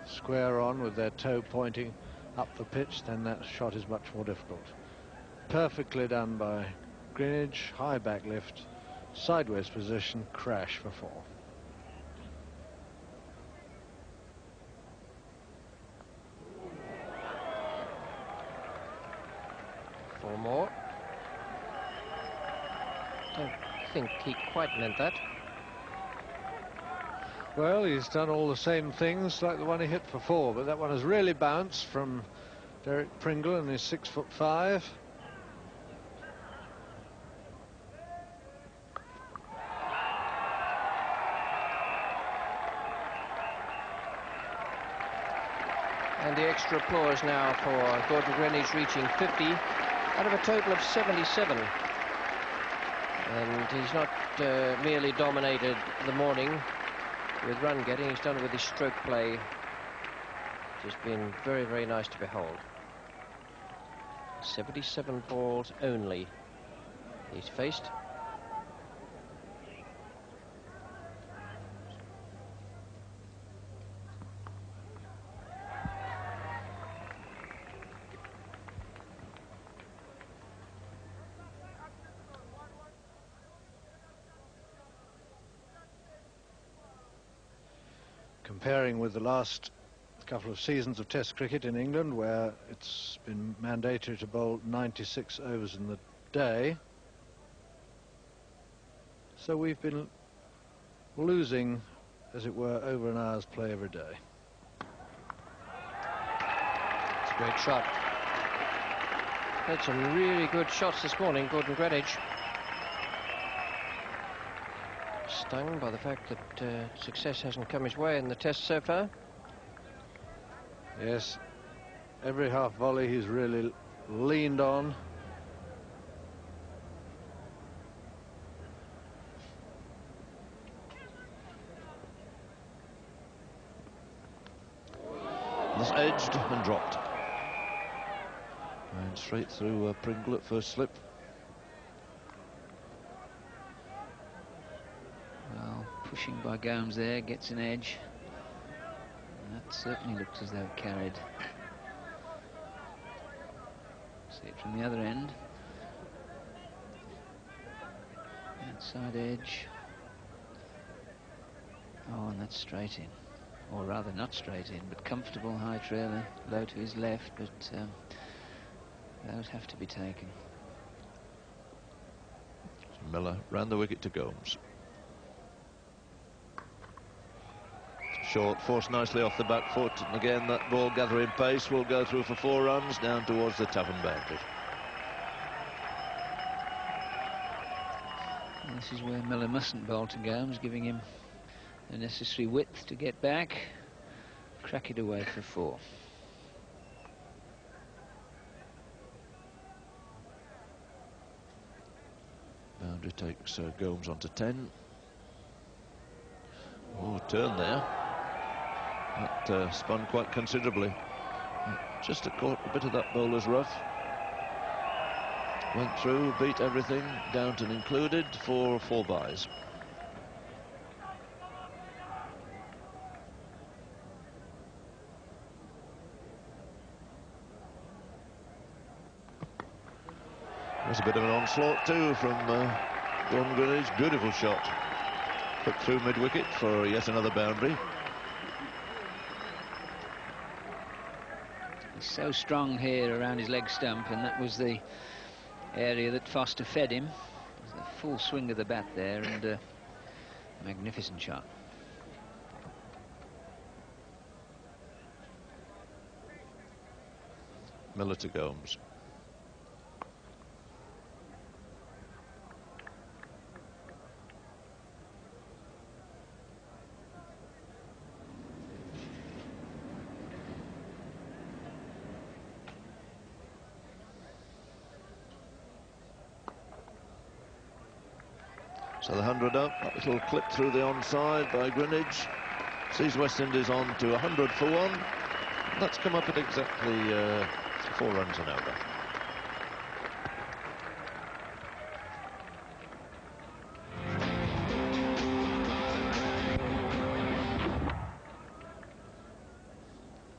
Speaker 4: square on with their toe pointing up the pitch, then that shot is much more difficult. Perfectly done by Greenwich, high back lift, sideways position, crash for 4.
Speaker 1: Four more. Don't think he quite meant that.
Speaker 4: Well, he's done all the same things like the one he hit for 4, but that one has really bounced from Derek Pringle, and he's 6'5".
Speaker 1: And the extra applause now for Gordon Greenwich, reaching 50 out of a total of 77. And he's not merely dominated the morning with run getting, he's done it with his stroke play. Just been very, very nice to behold. 77 balls only he's faced.
Speaker 4: Comparing with the last couple of seasons of Test cricket in England, where it's been mandatory to bowl 96 overs in the day, so we've been losing, as it were, over an hour's play every day.
Speaker 1: It's a great shot. Had some really good shots this morning, Gordon Greenwich. Stung by the fact that success hasn't come his way in the Test so far.
Speaker 4: Yes, every half volley he's really leaned on.
Speaker 3: This edged and dropped. And straight through Pringle at first slip.
Speaker 2: Pushing by Gomes there, gets an edge. That certainly looked as though it carried. See it from the other end. Outside edge. Oh, and that's straight in. Or rather not straight in, but comfortable high trailer, low to his left, but those have to be taken.
Speaker 3: Miller ran the wicket to Gomes. Short, forced nicely off the back foot, and again that ball gathering pace will go through for 4 runs down towards the Tappen boundary.
Speaker 2: And this is where Miller mustn't bowl to Gomes, giving him the necessary width to get back. Crack it away for 4.
Speaker 3: Boundary takes Gomes on to 10. Oh, turn there. That spun quite considerably. Just caught a bit of that bowler's rough. Went through, beat everything, Downton included, for 4 byes. There's a bit of an onslaught too from Gordon Greenidge. Beautiful shot. Put through mid-wicket for yet another boundary.
Speaker 2: He's so strong here around his leg stump, and that was the area that Foster fed him. It was the full swing of the bat there, and a magnificent shot.
Speaker 3: Miller to Gomes. So the 100 up, that little clip through the onside by Greenidge sees West Indies on to 100 for 1. That's come up at exactly 4 runs and over.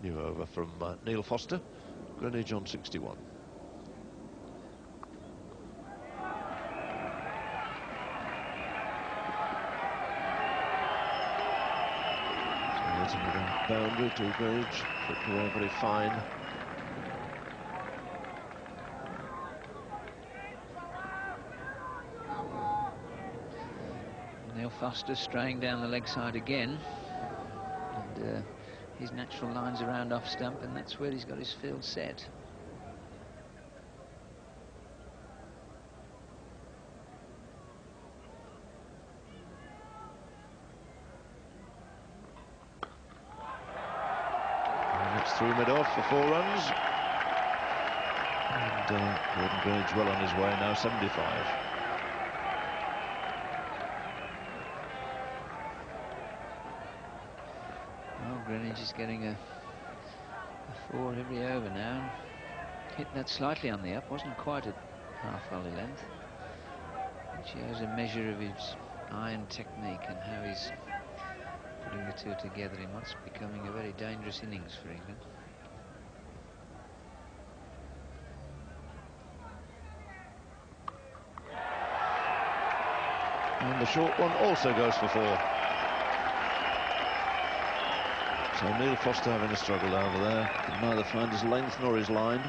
Speaker 3: New over from Neil Foster. Greenidge on 61. Boundary to Greenidge, flipped away very fine.
Speaker 2: Neil Foster straying down the leg side again, and his natural line's around off stump, and that's where he's got his field set.
Speaker 3: Through mid-off for 4 runs. And Gordon Greenidge well on his way now, 75.
Speaker 2: Well, Greenidge is getting a 4 every over now. Hit that slightly on the up, wasn't quite at half volley length. It shows a measure of his iron technique and how he's putting the two together in what's becoming a very dangerous innings for England.
Speaker 3: And the short one also goes for 4. So Neil Foster having a struggle over there. Can neither find his length nor his line.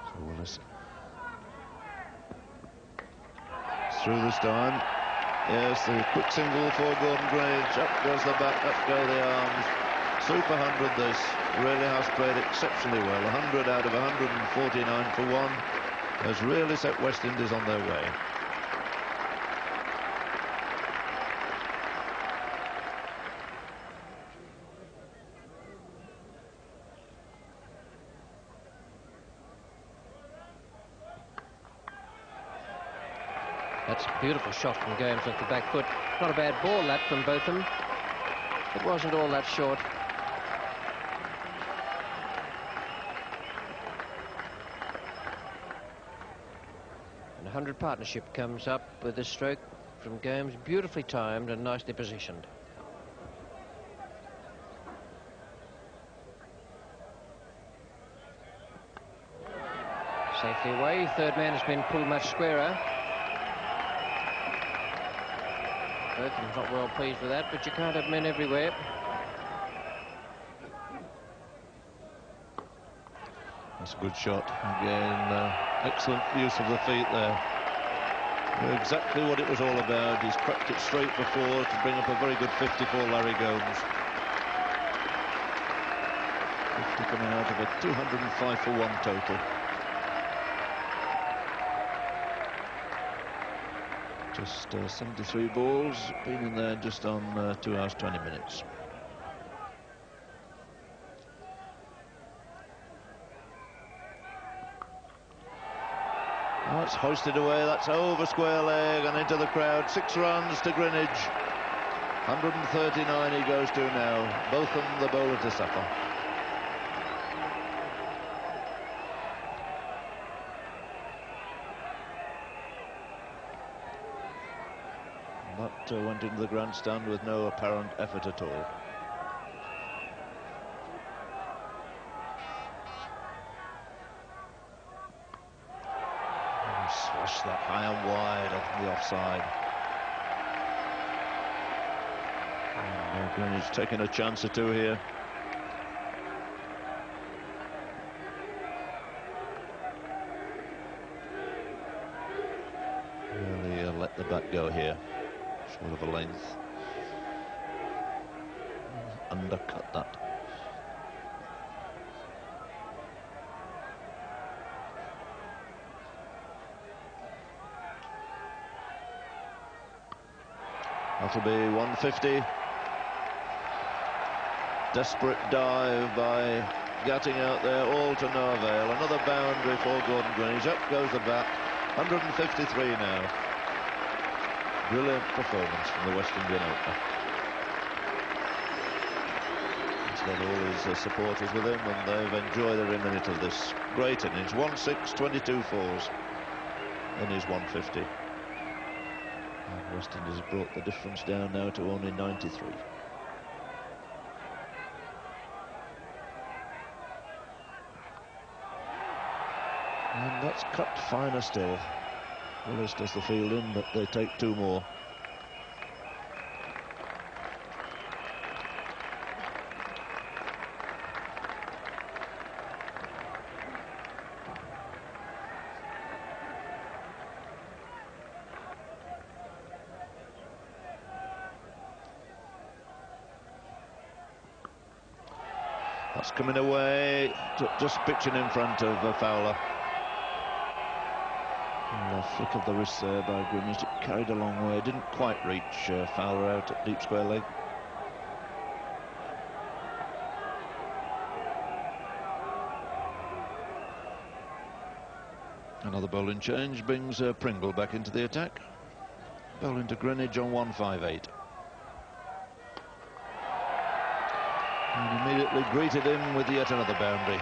Speaker 3: So Willis. Through this time. Yes, the quick single for Gordon Greenidge. Up goes the bat, up go the arms. Super 100 this. Really has played exceptionally well. 100 out of 149 for 1 has really set West Indies on their way.
Speaker 1: That's a beautiful shot from Gomes off the back foot. Not a bad ball, that, from Botham. It wasn't all that short. 100 partnership comes up with this stroke from Gomes, beautifully timed and nicely positioned. Safely away. Third man has been pulled much squarer. Burton's not well pleased with that, but you can't have men everywhere.
Speaker 3: That's a good shot. Again, excellent use of the feet there. Knew exactly what it was all about. He's cracked it straight before to bring up a very good 50 for Larry Gomes. 50 coming out of a 205 for 1 total. Just 73 balls, been in there just on 2 hours 20 minutes. That's hoisted away, that's over square leg and into the crowd. 6 runs to Greenwich. 139 he goes to now. Botham the bowler to suffer. That went into the grandstand with no apparent effort at all. Swash that high and wide off the offside. And Greenwich taking a chance or two here. Really let the bat go here. Short of a length. Undercut that. That'll be 150. Desperate dive by Gatting out there, all to no avail. Another boundary for Gordon Greenwich. Up goes the bat. 153 now. Brilliant performance from the West Indian opener. He's got all his supporters with him, and they've enjoyed every minute of this great innings. 1-6, 22 fours in his 150. And West Indies have brought the difference down now to only 93. And that's cut finer still. Willis does the fielding, but they take 2 more. That's coming away, just pitching in front of Fowler. And a flick of the wrist there by Greenwich. It carried a long way, didn't quite reach Fowler out at deep square leg. Another bowling change brings Pringle back into the attack. Bowling to Greenwich on 158. And immediately greeted him with yet another boundary.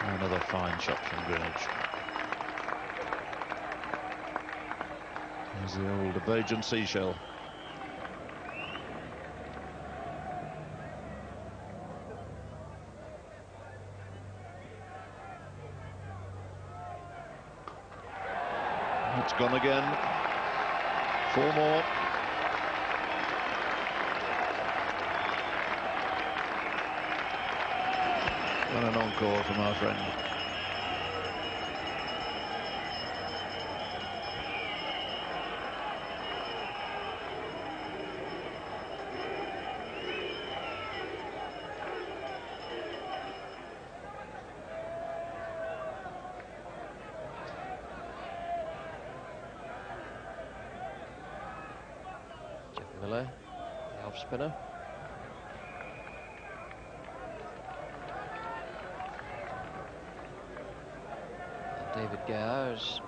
Speaker 3: Another fine shot from Greenwich. There's the old Bajan seashell. It's gone again. 4 more. And an encore from our friend.
Speaker 1: Miller, the off spinner. David Gower is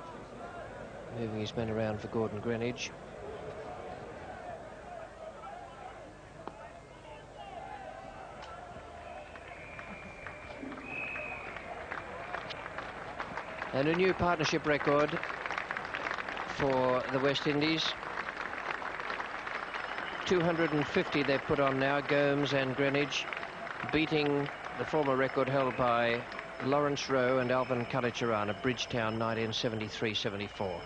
Speaker 1: moving his men around for Gordon Greenwich. And a new partnership record for the West Indies. 250 they've put on now, Gomes and Greenwich, beating the former record held by Lawrence Rowe and Alvin Kallicharran of Bridgetown, 1973-74.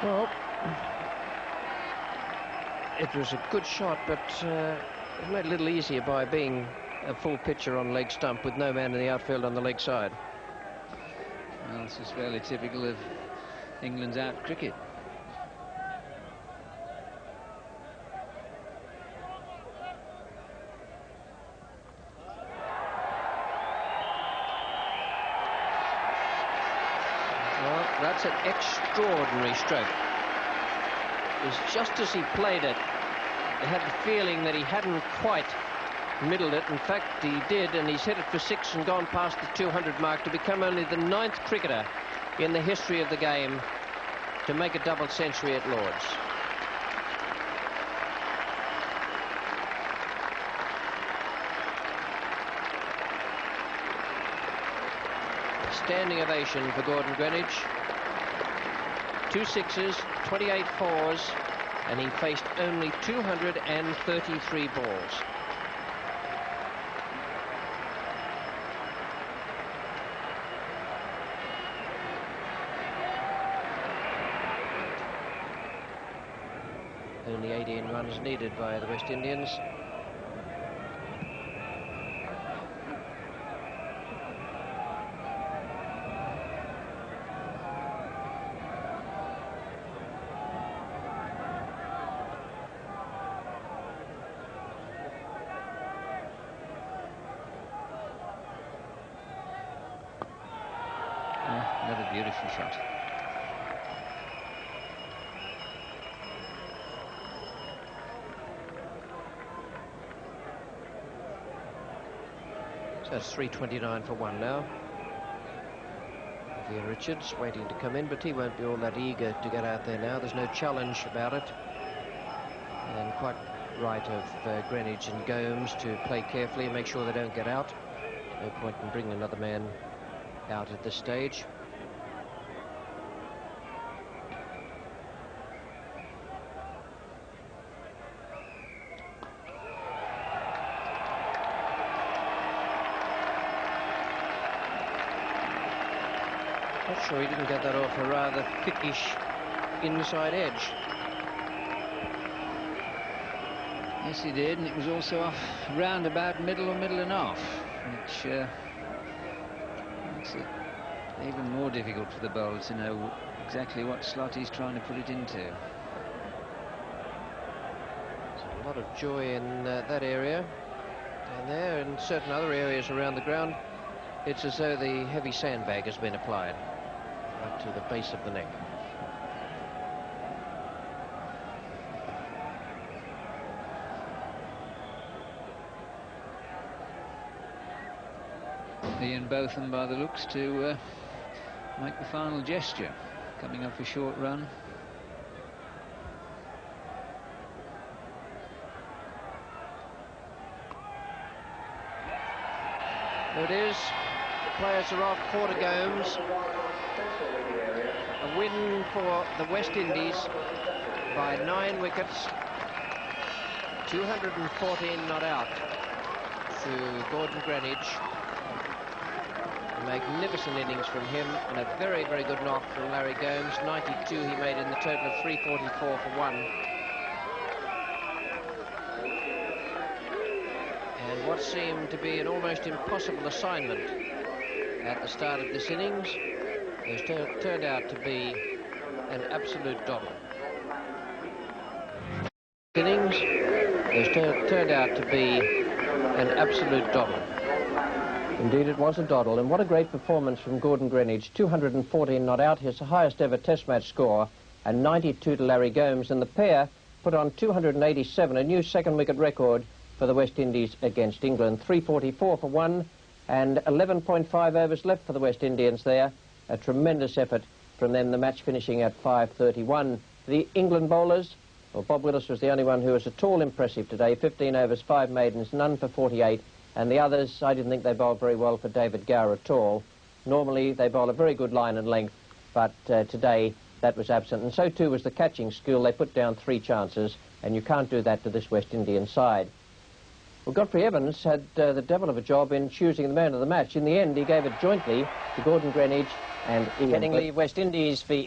Speaker 1: Well, it was a good shot, but it made it a little easier by being a full pitcher on leg stump with no man in the outfield on the leg side.
Speaker 2: Well, this is fairly typical of England's out cricket.
Speaker 1: Well, that's an extraordinary stroke. It was just as he played it, he had the feeling that he hadn't quite middled it. In fact, he did, and he's hit it for 6 and gone past the 200 mark to become only the 9th cricketer in the history of the game to make a double century at Lord's. Standing ovation for Gordon Greenwich. 2 sixes, 28 fours, and he faced only 233 balls. Only 18 runs needed by the West Indians.
Speaker 2: Another beautiful shot.
Speaker 1: So it's 3:29 for 1 now. Vivian Richards waiting to come in, but he won't be all that eager to get out there now. There's no challenge about it. And quite right of Greenwich and Gomes to play carefully and make sure they don't get out. No point in bringing another man out at this stage. Not sure he didn't get that off a rather thickish inside edge.
Speaker 2: Yes, he did, and it was also off round about middle or middle and off, which makes it even more difficult for the bowler to know exactly what slot he's trying to put it into.
Speaker 1: There's a lot of joy in that area, and there in certain other areas around the ground it's as though the heavy sandbag has been applied right to the base of the neck.
Speaker 2: Ian Botham, by the looks, to make the final gesture, coming up a short run.
Speaker 1: There it is. The players are off. Quarter Gomes. A win for the West Indies by 9 wickets. 214 not out to Gordon Greenwich. A magnificent innings from him, and a very, very good knock from Larry Gomes. 92 he made in the total of 344 for 1. And what seemed to be an almost impossible assignment at the start of this innings has turned out to be an absolute doddle. Innings has turned out to be an absolute doddle. Indeed, it was a doddle, and what a great performance from Gordon Greenwich. 214 not out, his highest ever Test match score, and 92 to Larry Gomes, and the pair put on 287, a new second wicket record for the West Indies against England. 344 for 1, and 11.5 overs left for the West Indians there. A tremendous effort from them, the match finishing at 5:31 The England bowlers, well, Bob Willis was the only one who was at all impressive today. 15 overs, 5 maidens, none for 48. And the others, I didn't think they bowled very well for David Gower at all. Normally, they bowl a very good line and length, but today that was absent. And so too was the catching skill. They put down 3 chances, and you can't do that to this West Indian side. Well, Godfrey Evans had the devil of a job in choosing the man of the match. In the end, he gave it jointly to Gordon Greenidge and Ian Headingley. West Indies v